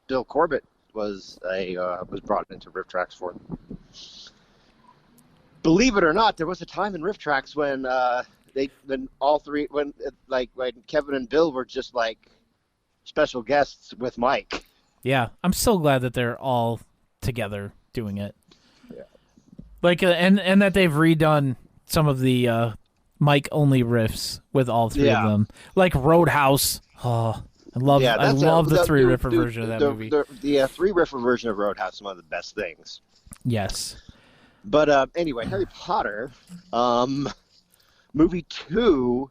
Bill Corbett was brought into RiffTrax for. Believe it or not, there was a time in RiffTrax when when Kevin and Bill were just special guests with Mike. Yeah, I'm so glad that they're all together doing it. Yeah. And that they've redone some of the Mike only riffs with all three of Yeah. them, like Roadhouse. Oh, I love the three riffer version of that movie. The three riffer version of Roadhouse is one of the best things. Yes. But anyway, Harry Potter, movie 2,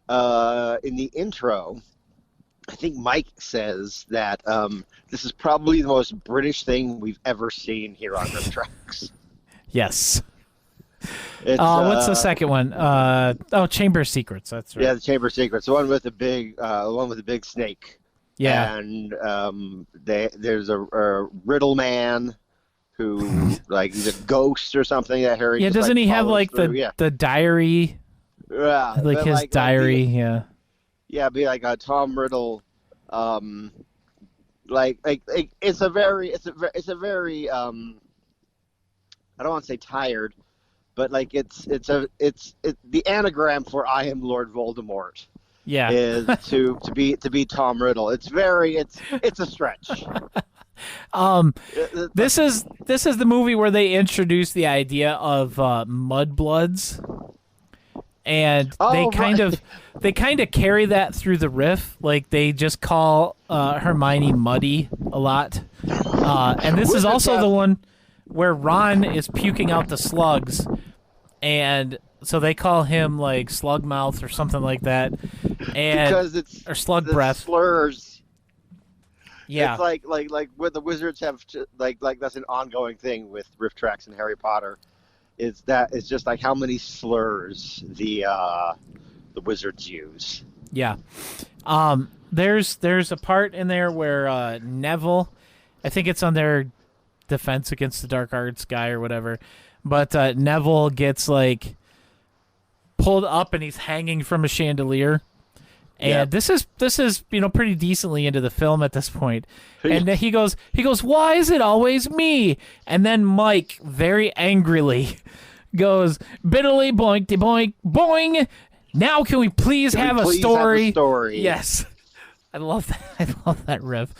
in the intro, I think Mike says that this is probably the most British thing we've ever seen here on RiffTrax. Yes. What's What's the second one? Chamber of Secrets. That's right. Yeah, the Chamber of Secrets, the one with the big snake. Yeah. And there's a riddle man who, like, he's a ghost or something that Harry. Yeah, just, doesn't he have follows like through. the diary? Yeah, Like but, his diary. Like, yeah. be like a Tom Riddle. It's a very I don't want to say tired, but like it's the anagram for I am Lord Voldemort. Yeah. Is to be Tom Riddle. It's a stretch. This is the movie where they introduce the idea of mudbloods, and they kind of carry that through the riff. Like they just call Hermione Muddy a lot, and this is also the one where Ron is puking out the slugs, and so they call him like slug mouth or something like that, and because it's or slug the breath slurs. Yeah, it's like where the wizards have like that's an ongoing thing with RiffTrax and Harry Potter. It's just like how many slurs the wizards use. Yeah. There's a part in there where Neville, I think it's on their Defense Against the Dark Arts guy or whatever, but Neville gets like pulled up and he's hanging from a chandelier. And this is pretty decently into the film at this point. And then he goes, "Why is it always me?" And then Mike very angrily goes, "Biddly boinkty boink boing. Now can we please have a story?" Yes. I love that. I love that riff.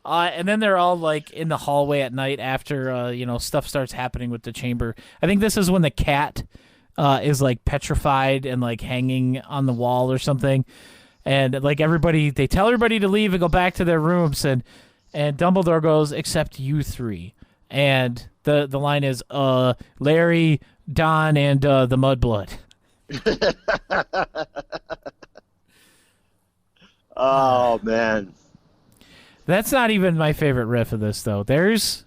And then they're all like in the hallway at night after stuff starts happening with the chamber. I think this is when the cat is like petrified and like hanging on the wall or something. And like they tell everybody to leave and go back to their rooms, and Dumbledore goes, "Except you three." And the line is Larry, Don, and the Mudblood. Oh man. That's not even my favorite riff of this though. There's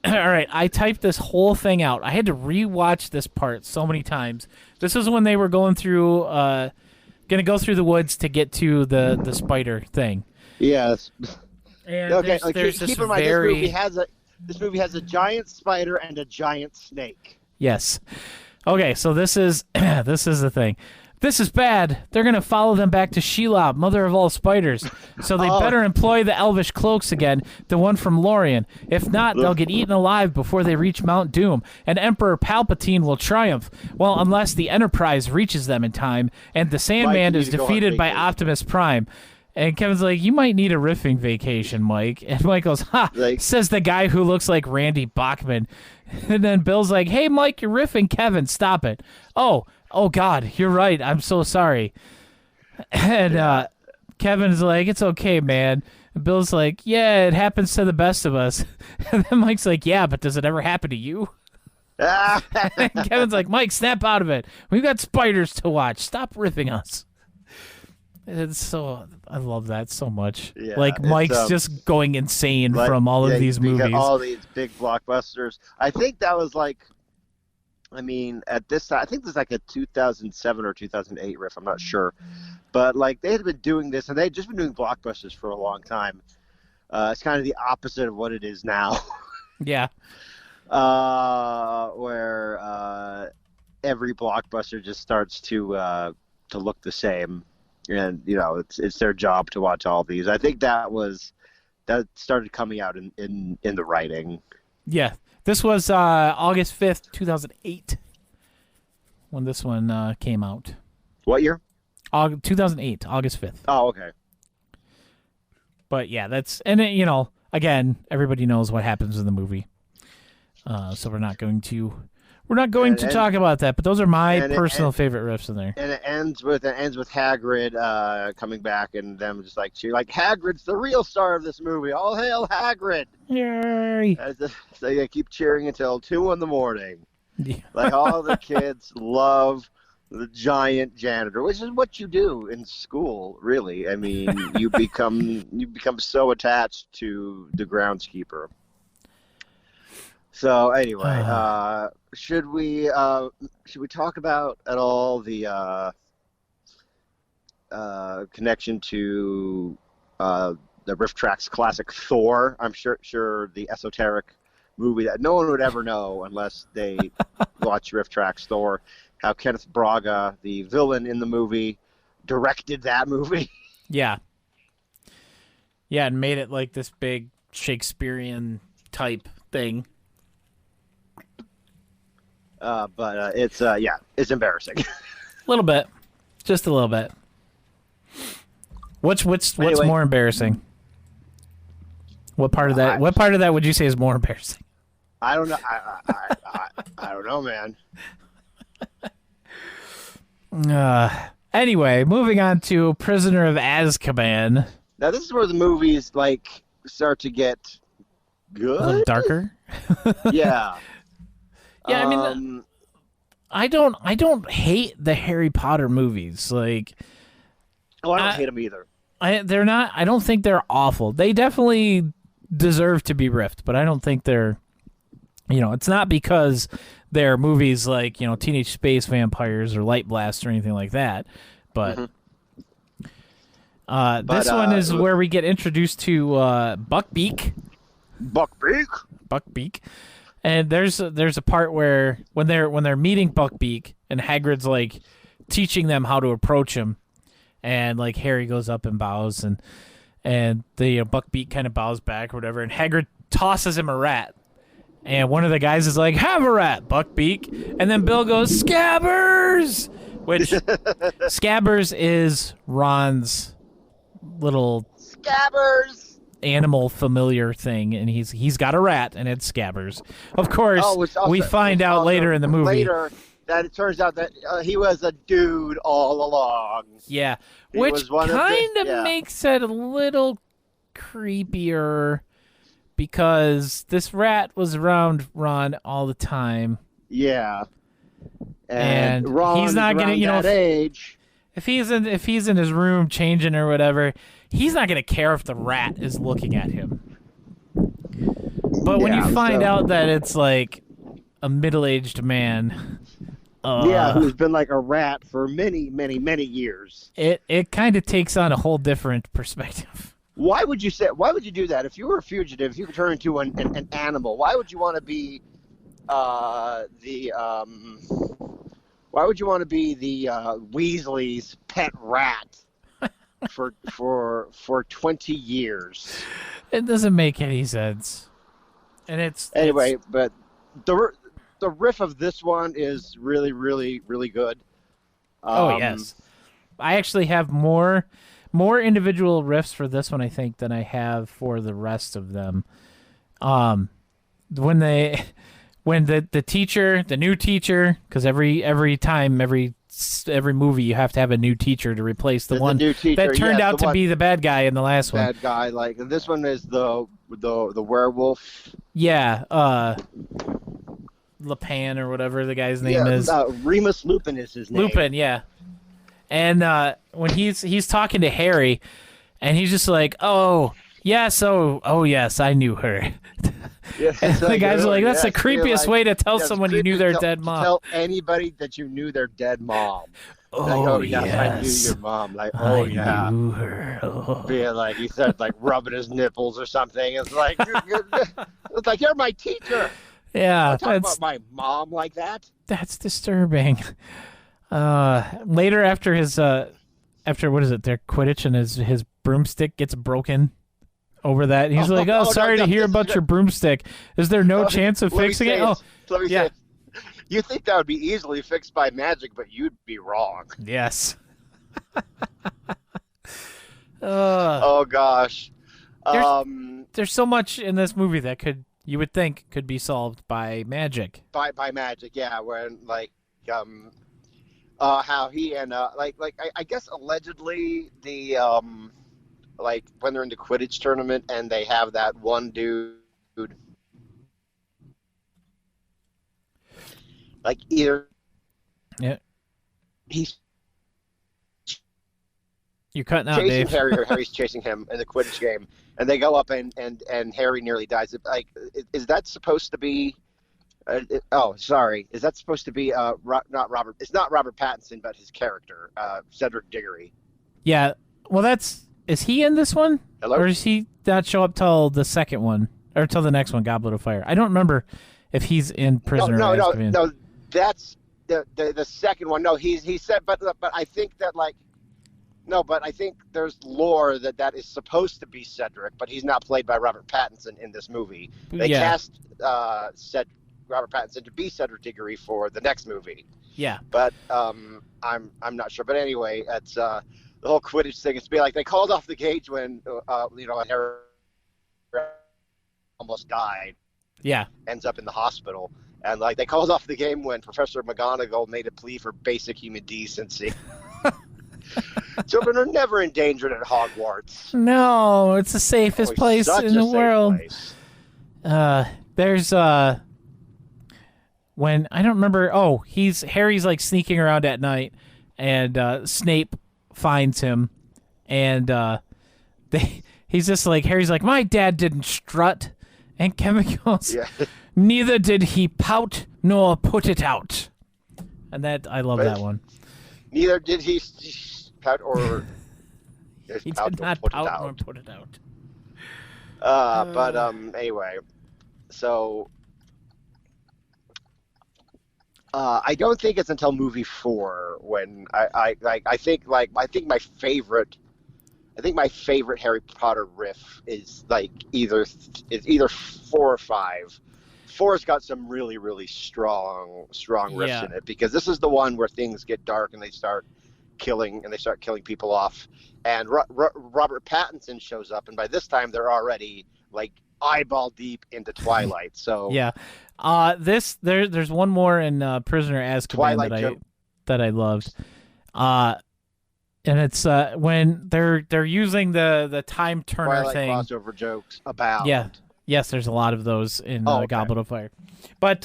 all right, I typed this whole thing out. I had to rewatch this part so many times. This is when they were going through gonna go through the woods to get to the spider thing. Yes. And okay, there's keep in mind this movie has a giant spider and a giant snake. Yes. Okay, so this is the thing. This is bad. They're going to follow them back to Shelob, mother of all spiders. So they better employ the elvish cloaks again, the one from Lorien. If not, they'll get eaten alive before they reach Mount Doom, and Emperor Palpatine will triumph. Well, unless the Enterprise reaches them in time, and the Sandman is defeated by Optimus Prime. And Kevin's like, "You might need a riffing vacation, Mike." And Mike goes, "Ha!" Says the guy who looks like Randy Bachman. And then Bill's like, "Hey, Mike, you're riffing. Kevin, stop it." Oh, God, you're right. I'm so sorry. And Kevin's like, "It's okay, man." And Bill's like, "Yeah, it happens to the best of us." And then Mike's like, "Yeah, but does it ever happen to you?" And Kevin's like, "Mike, snap out of it. We've got spiders to watch. Stop riffing us." It's so I love that so much. Yeah, like Mike's just going insane from all of these movies. Got all these big blockbusters. I think that was like, at this time, I think this is like a 2007 or 2008 riff. I'm not sure, but like they had been doing this, and they had just been doing blockbusters for a long time. It's kind of the opposite of what it is now. Yeah. Where every blockbuster just starts to look the same. And it's their job to watch all these. I think that started coming out in the writing. Yeah, this was August 5th, 2008, when this one came out. What year? 2008, August 5th. Oh, okay. But yeah, again, everybody knows what happens in the movie, so we're not going to We're not going to talk about that, but those are my personal favorite riffs in there. And it ends with Hagrid coming back and them just like cheer, like Hagrid's the real star of this movie. All hail Hagrid! Yay! So they keep cheering until 2 a.m. Yeah. Like all the kids love the giant janitor, which is what you do in school, really. I mean, you become so attached to the groundskeeper. So anyway, should we talk about at all the connection to the RiffTrax classic Thor? I'm sure the esoteric movie that no one would ever know unless they watch RiffTrax Thor. How Kenneth Braga, the villain in the movie, directed that movie. Yeah. Yeah, and made it like this big Shakespearean type thing. But it's embarrassing. A little bit. Just a little bit. What's Anyway. more embarrassing? What part of that would you say is more embarrassing? I don't know. I don't know, man. Anyway, moving on to Prisoner of Azkaban. Now this is where the movies like start to get A little good. darker. Yeah. Yeah, I mean, I don't hate the Harry Potter movies. Like, I don't hate them either. they're not. I don't think they're awful. They definitely deserve to be riffed, but I don't think they're. It's not because they're movies like Teenage Space Vampires or Light Blast or anything like that. But, this one is where we get introduced to Buckbeak. Buckbeak. And there's a part where when they're meeting Buckbeak and Hagrid's like teaching them how to approach him, and like Harry goes up and bows and the Buckbeak kind of bows back or whatever, and Hagrid tosses him a rat, and one of the guys is like, "Have a rat, Buckbeak," and then Bill goes, "Scabbers," which Scabbers is Ron's little Scabbers. animal familiar thing, and he's got a rat, and it's Scabbers. Of course, we find out later in the movie later that it turns out that he was a dude all along. Yeah, He which was one of kind of yeah. makes it a little creepier because this rat was around Ron all the time. Yeah, And Ron he's not is gonna, around that age. If he's in his room changing or whatever, he's not gonna care if the rat is looking at him. But when you find out that it's like a middle-aged man, who's been like a rat for many, many, many years, it kind of takes on a whole different perspective. Why would you do that? If you were a fugitive, if you could turn into an animal, why would you want to be why would you want to be the Weasley's pet rat for 20 years? It doesn't make any sense. And Anyway, but the riff of this one is really, really, really good. Oh yes, I actually have more individual riffs for this one, I think, than I have for the rest of them. When the teacher, the new teacher, because every time, every movie, you have to have a new teacher to replace the one new teacher, that turned out to be the bad guy in the last one. Bad guy, like this one is the werewolf. Yeah, Lapan or whatever the guy's name is. Remus Lupin is his name. Lupin, yeah. And when he's talking to Harry, and he's just like, "Oh yes, oh yes, I knew her." Yeah, And the guys are like, "That's the creepiest way to tell someone you knew their dead mom." Tell anybody that you knew their dead mom. Oh, yes, I knew your mom. Like, oh yeah, I knew her. Oh. being like he said, like rubbing his nipples or something. It's like it's like you're my teacher. Yeah, Talk about my mom like that. That's disturbing. Later, after his what is it? Their Quidditch and his broomstick gets broken over that. He's like, "Oh, sorry to hear about your broomstick. Is there no chance of fixing it?" Oh, let me say, you think that would be easily fixed by magic, but you'd be wrong. yes. Oh gosh. There's so much in this movie that could You would think could be solved by magic. By magic, yeah. When how he and I guess allegedly the like when they're in the Quidditch tournament and they have that one dude like either Yeah. he's You're cutting out, chasing Dave. Harry or Harry's chasing him in the Quidditch game, and they go up and Harry nearly dies. Like, is that supposed to be? Sorry. Is that supposed to be not Robert? It's not Robert Pattinson, but his character, Cedric Diggory. Yeah. Well, is he in this one? Hello? Or does he not show up till the second one, or till the next one, Goblet of Fire? I don't remember if he's in Prisoner of Azkaban. No. That's the second one. No, he said, but I think that like. No, but I think there's lore that is supposed to be Cedric, but he's not played by Robert Pattinson in this movie. They cast Robert Pattinson to be Cedric Diggory for the next movie. Yeah. But I'm not sure. But anyway, it's the whole Quidditch thing. It's be like they called off the gauge when Harry almost died. Yeah. Ends up in the hospital, and like they called off the game when Professor McGonagall made a plea for basic human decency. Children are never endangered at Hogwarts. No, it's the safest place in the world. There's when I don't remember. Oh, Harry's like sneaking around at night, and Snape finds him, and he's just like Harry's like, my dad didn't strut, and Kevin goes, neither did he pout nor put it out, and I love that one. Neither did he pout or he did not pout nor put it out. But anyway, so I don't think it's until movie 4 when I think my favorite Harry Potter riff is like either 4 or 5. 4's got some really, really strong riffs in it, because this is the one where things get dark and they start killing people off, and Robert Pattinson shows up, and by this time they're already like eyeball deep into Twilight. So yeah, there's one more in Prisoner of Azkaban that I loved, and it's when they're using the time turner Twilight thing. Crossover jokes about Yes, there's a lot of those in Goblet of Fire. But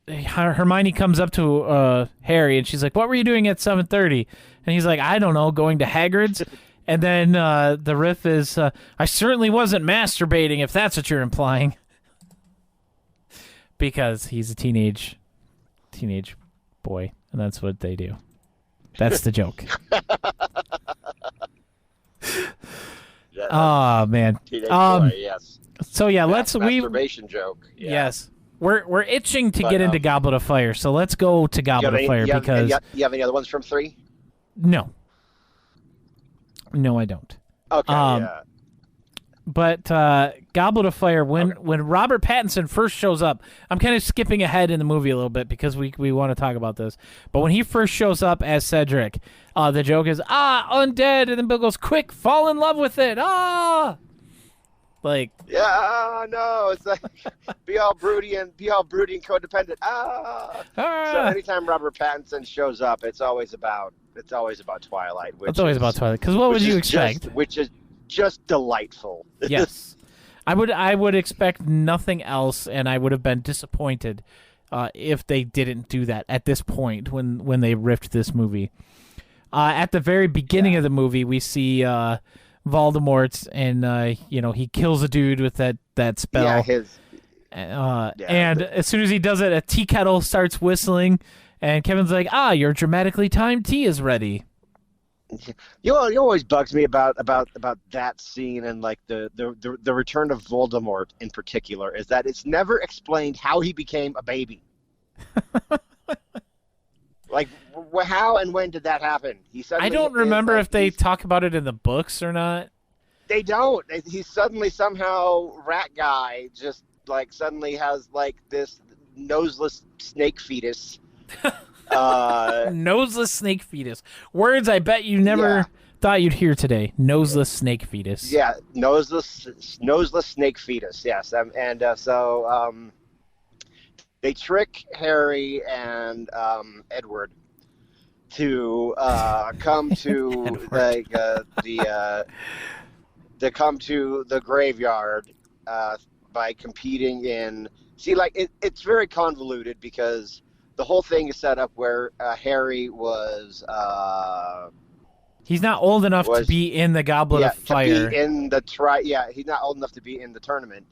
Hermione comes up to Harry, and she's like, what were you doing at 7:30? And he's like, I don't know, going to Hagrid's. And then the riff is, I certainly wasn't masturbating, if that's what you're implying. Because he's a teenage boy, and that's what they do. That's the joke. Oh man. Teenage boy, yes. So yeah, masturbation joke. Yeah. Yes. We're itching to get into Goblet of Fire, so let's go to Goblet of Fire because you have any other ones from 3? No, I don't. Okay. Yeah. But Goblet of Fire, when Robert Pattinson first shows up, I'm kind of skipping ahead in the movie a little bit because we want to talk about this. But when he first shows up as Cedric, the joke is undead, and then Bill goes, quick, fall in love with it, Like, no, it's like be all broody and codependent. So anytime Robert Pattinson shows up, it's always about Twilight. It's always about Twilight. Because what would you expect? Which is just delightful. Yes, I would expect nothing else, and I would have been disappointed if they didn't do that at this point when they riffed this movie. At the very beginning of the movie, we see Voldemort, and he kills a dude with that spell. And as soon as he does it, a tea kettle starts whistling, and Kevin's like, your dramatically timed tea is ready. You always bugs me about that scene, and like the return of Voldemort in particular, is that it's never explained how he became a baby. Like, how and when did that happen? I don't remember if they talk about it in the books or not. They don't. He's suddenly somehow rat guy, just like suddenly has like this noseless snake fetus. Noseless snake fetus. Words I bet you never thought you'd hear today. Noseless snake fetus. Yeah, noseless snake fetus. Yes, so they trick Harry and Edward to come to to come to the graveyard by competing in. See, like it's very convoluted because the whole thing is set up where Harry was. He's not old enough to be in the Goblet of Fire. To be in the he's not old enough to be in the tournament.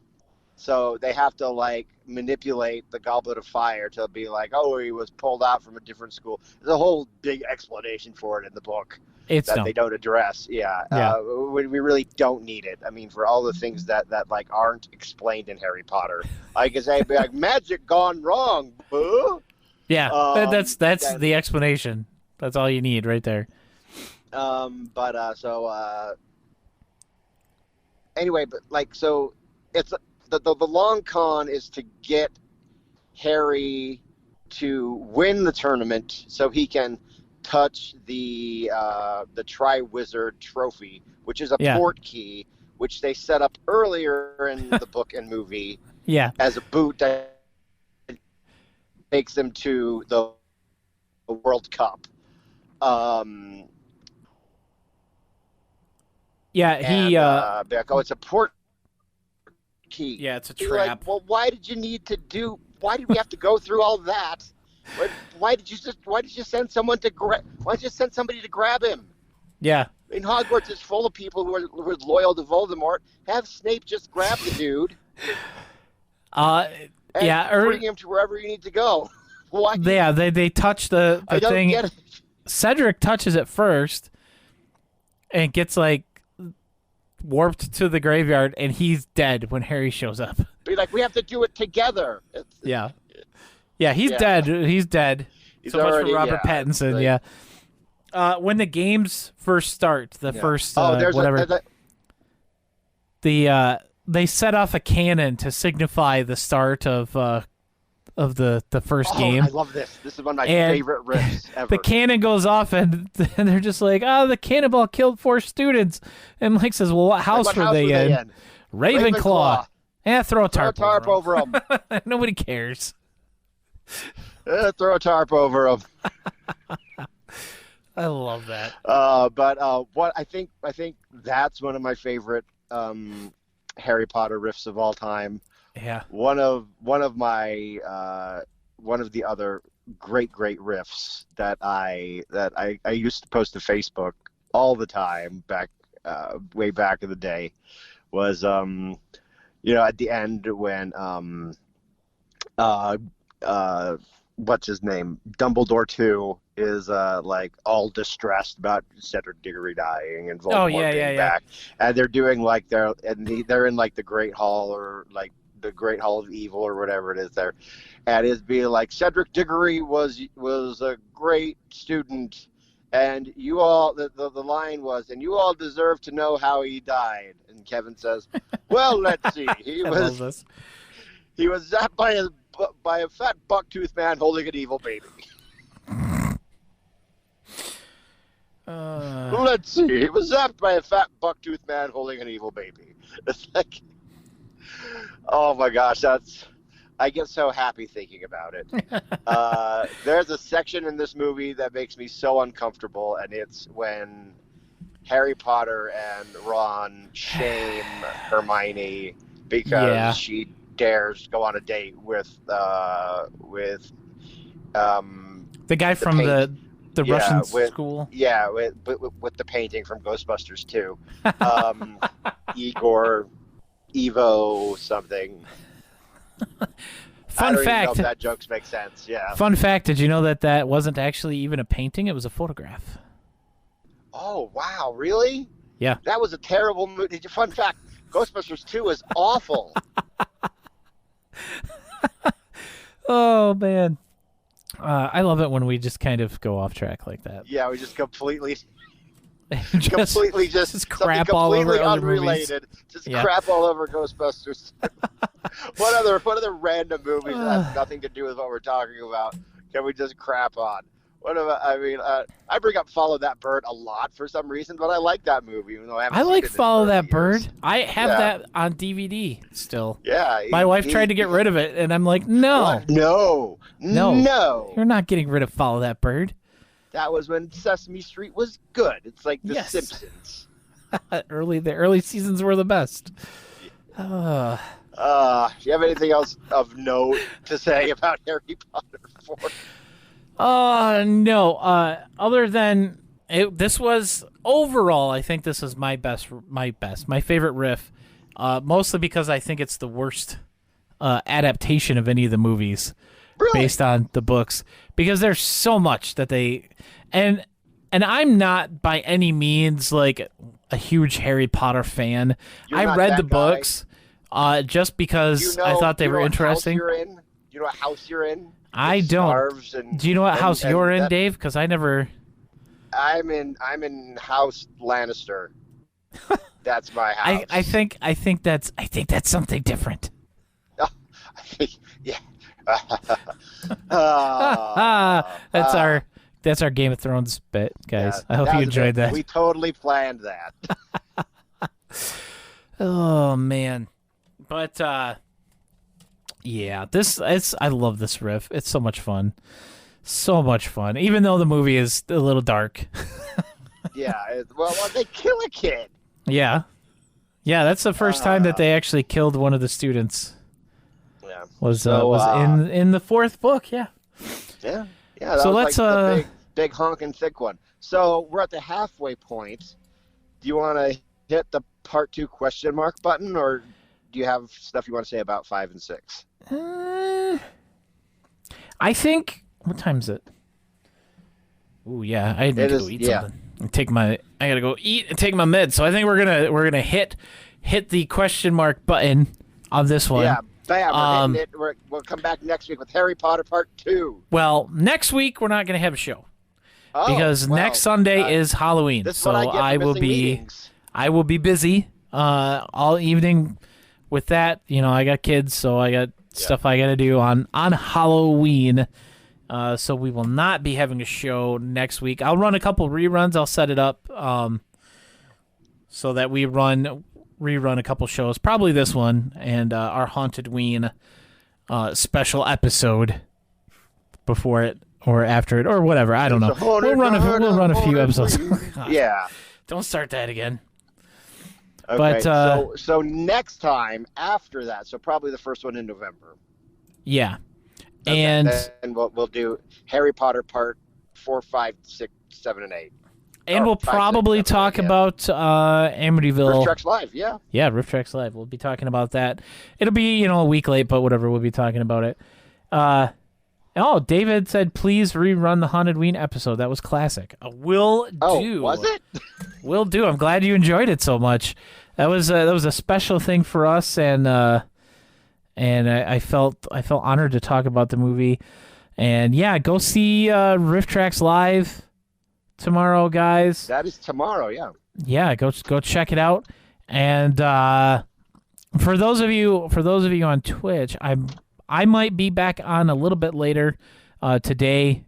So they have to like manipulate the Goblet of Fire to be like, oh, he was pulled out from a different school. There's a whole big explanation for it in the book they don't address. Yeah. We really don't need it. I mean, for all the things that like aren't explained in Harry Potter, I can say like magic gone wrong. Boo. Yeah, that's the explanation. That's all you need right there. Anyway, but like so, it's. The long con is to get Harry to win the tournament so he can touch the Tri-Wizard trophy, which is a port key, which they set up earlier in the book and movie as a boot that takes them to the World Cup. It's a port key. Yeah, it's a trap. Like, well, why did we have to go through all that? Why did you send someone to somebody to grab him? Yeah. I mean, Hogwarts is full of people who are loyal to Voldemort. Have Snape just grab the dude. Bring him to wherever you need to go. Why? Yeah, they touch the I don't thing. Get it. Cedric touches it first and gets like warped to the graveyard, and he's dead when Harry shows up. Be like, we have to do it together. He's dead. He's dead. He's so already, much for Robert Pattinson. When the games first start, they set off a cannon to signify the start of the first game. I love this. This is one of my favorite riffs ever. The cannon goes off, and they're just like, "Oh, the cannonball killed 4 students." And Mike says, "Well, what house were they in?" Ravenclaw. Yeah, throw a tarp over them. Nobody cares. Throw a tarp over them. I love that. What I think that's one of my favorite Harry Potter riffs of all time. Yeah. One of the other great riffs that I used to post to Facebook all the time way back in the day was at the end when what's his name, Dumbledore 2 is like all distressed about Cedric Diggory dying and Voldemort being back, and they're doing like they're in like the Great Hall or like the Great Hall of Evil or whatever it is there, and it's being like Cedric Diggory was a great student, and you all the line was, and you all deserve to know how he died. And Kevin says, well, let's see, he was zapped by a fat buck-toothed man holding an evil baby. Let's see. He was zapped by a fat buck-toothed man holding an evil baby. It's like, oh my gosh, I get so happy thinking about it. There's a section in this movie that makes me so uncomfortable, and it's when Harry Potter and Ron shame Hermione because she dares go on a date with the guy from the Russian school. Yeah, with the painting from Ghostbusters 2. Evo something. Fun fact. Even know if that jokes make sense. Yeah. Fun fact: did you know that wasn't actually even a painting? It was a photograph. Oh wow! Really? Yeah. That was a terrible movie. Fun fact: Ghostbusters 2 is awful. Oh man, I love it when we just kind of go off track like that. Yeah, we just completely just crap all over unrelated. Other movies. Just crap all over Ghostbusters. What other random movies that have nothing to do with what we're talking about can we just crap on? What about? I mean, I bring up Follow That Bird a lot for some reason, but I like that movie. Even though I like seen it in Follow 30 That years. Bird. I have that on DVD still. Yeah. My wife tried to get rid of it, and I'm like, no. No. You're not getting rid of Follow That Bird. That was when Sesame Street was good. It's like The Yes. Simpsons. The early seasons were the best. Do you have anything else of note to say about Harry Potter 4? No. Other than this was overall, I think this is my favorite riff. Mostly because I think it's the worst adaptation of any of the movies, Really? based on the books. Because there's so much that they and I'm not by any means like a huge Harry Potter fan. You're I not read that the guy? books just because I thought they were interesting. What house you're in? You know what house you're in? I With don't. scarves and- Do you know what house and you're in, that- Dave? Because I never. I'm in House Lannister. That's my house. I think that's something different. Yeah. That's our Game of Thrones bit, guys. Yeah, I hope you was a enjoyed bit- that. We totally planned that. Oh man, but yeah, I love this riff. It's so much fun, Even though the movie is a little dark. Yeah. Well, they kill a kid. Yeah, that's the first time that they actually killed one of the students. Yeah. Was in the fourth book. Yeah. Yeah. Yeah. That So was let's, like the big honking thick one. So we're at the halfway point. Do you want to hit the part 2 question mark button, or do you have stuff you want to say about 5 and 6? I think. What time is it? Ooh, yeah, I need to go eat something. I gotta go eat and take my meds. So I think we're gonna hit the question mark button on this one. Yeah, bam. We're hitting it. We'll come back next week with Harry Potter Part 2. Well, next week we're not gonna have a show Oh, because well, next Sunday is Halloween. This is so what I get for missing meetings. I will be busy all evening with that. You know, I got kids, so I got stuff I got to do on Halloween. So we will not be having a show next week. I'll run a couple reruns. I'll set it up so that we rerun a couple shows. Probably this one and our Haunted Ween special episode before it or after it or whatever. I don't know. We'll run a few episodes. Yeah. Don't start that again. Okay, But so next time after that, so probably the first one in November. yeah. Okay, And then we'll do Harry Potter Part 4, 5, 6, 7, and 8. And we'll 5, 6, probably 7, talk 8, yeah. about Amityville. RiffTrax Live, yeah. Yeah, RiffTrax Live. We'll be talking about that. It'll be, a week late, but whatever. We'll be talking about it. David said, please rerun the Haunted Ween episode. That was classic. Will do. Was it? Will do. I'm glad you enjoyed it so much. That was a special thing for us, and I felt honored to talk about the movie. And yeah, go see RiffTrax Live tomorrow, guys. That is tomorrow, yeah. Yeah, go check it out. And for those of you on Twitch, I might be back on a little bit later today,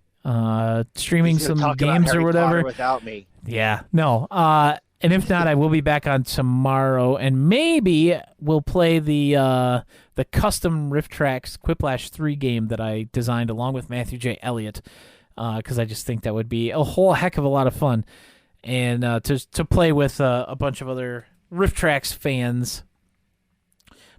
streaming He's gonna some talk about games Harry or whatever. Potter without me. Yeah, no. And if not, I will be back on tomorrow, and maybe we'll play the custom RiffTrax Quiplash 3 game that I designed along with Matthew J. Elliott, because I just think that would be a whole heck of a lot of fun, and to play with a bunch of other RiffTrax fans.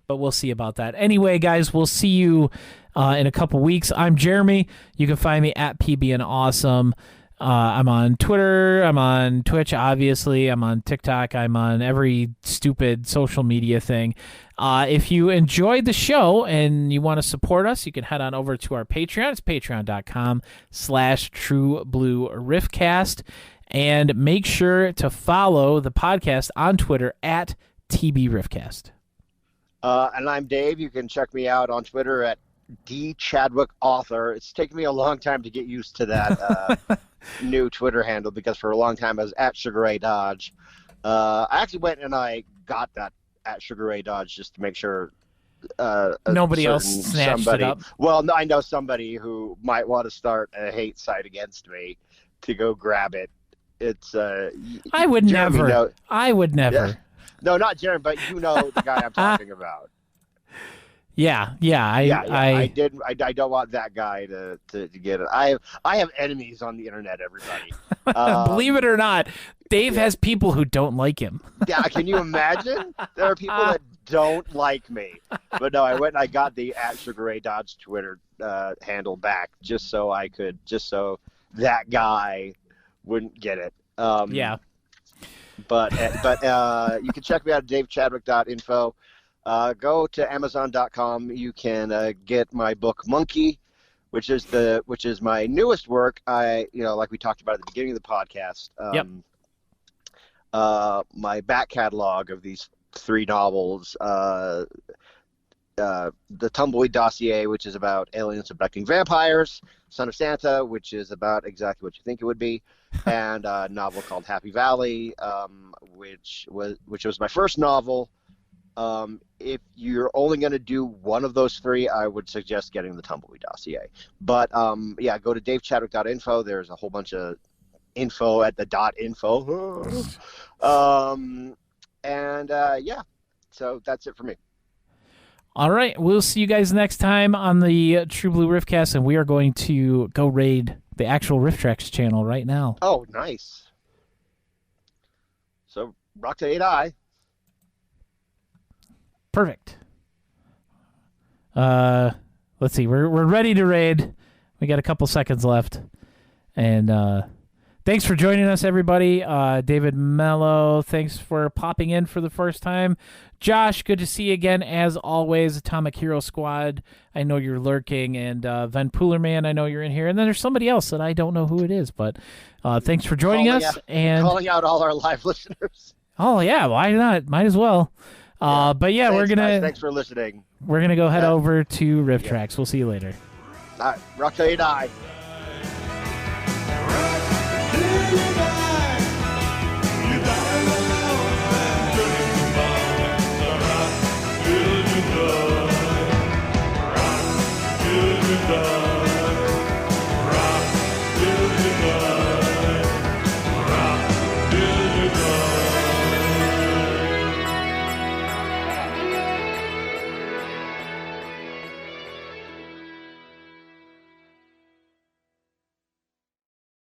But we'll see about that. Anyway, guys, we'll see you in a couple weeks. I'm Jeremy. You can find me at PBNAwesome. I'm on Twitter. I'm on Twitch, obviously. I'm on TikTok. I'm on every stupid social media thing. If you enjoyed the show and you want to support us, you can head on over to our Patreon. It's patreon.com/TrueBlueRiffcast. And make sure to follow the podcast on Twitter at TBRiffcast. And I'm Dave. You can check me out on Twitter at DChadwickAuthor. It's taken me a long time to get used to that new Twitter handle because for a long time I was at Sugar Ray Dodge. I actually went and I got that at Sugar Ray Dodge just to make sure Nobody else certain snatched somebody. it up. Well, no, I know somebody who might want to start a hate site against me to go grab it. It's I would Jeremy never. I would never. Yeah. No, not Jeremy, but you know the guy I'm talking about. Yeah. I don't want that guy to get it. I have enemies on the internet, everybody. Believe it or not, Dave has people who don't like him. Yeah, can you imagine? There are people that don't like me. But no, I went and I got the @SugarRayDodge Twitter handle back just so that guy wouldn't get it. Yeah. But you can check me out at davechadwick.info. Go to Amazon.com. You can get my book Monkey, which is my newest work. Like we talked about at the beginning of the podcast. My back catalog of these 3 novels. The Tumbleweed Dossier, which is about aliens abducting vampires. Son of Santa, which is about exactly what you think it would be, and a novel called Happy Valley, which was my first novel. If you're only going to do one of those 3, I would suggest getting the Tumbleweed Dossier. But go to davechadwick.info. There's a whole bunch of info at the .info. So that's it for me. All right, we'll see you guys next time on the True Blue Riffcast, and we are going to go raid the actual RiffTrax channel right now. Oh, nice. So, rock to 8i. Perfect. Let's see. We're ready to raid. We got a couple seconds left, and thanks for joining us, everybody. David Mello, thanks for popping in for the first time. Josh, good to see you again, as always. Atomic Hero Squad, I know you're lurking, and Van Poolerman, I know you're in here. And then there's somebody else that I don't know who it is, but thanks for joining us. And calling out all our live listeners. Oh, yeah, why not? Might as well. But yeah, thanks, guys. Thanks for listening. We're going to go head over to RiffTrax. We'll see you later. All right, rock till you die. Rock till you die.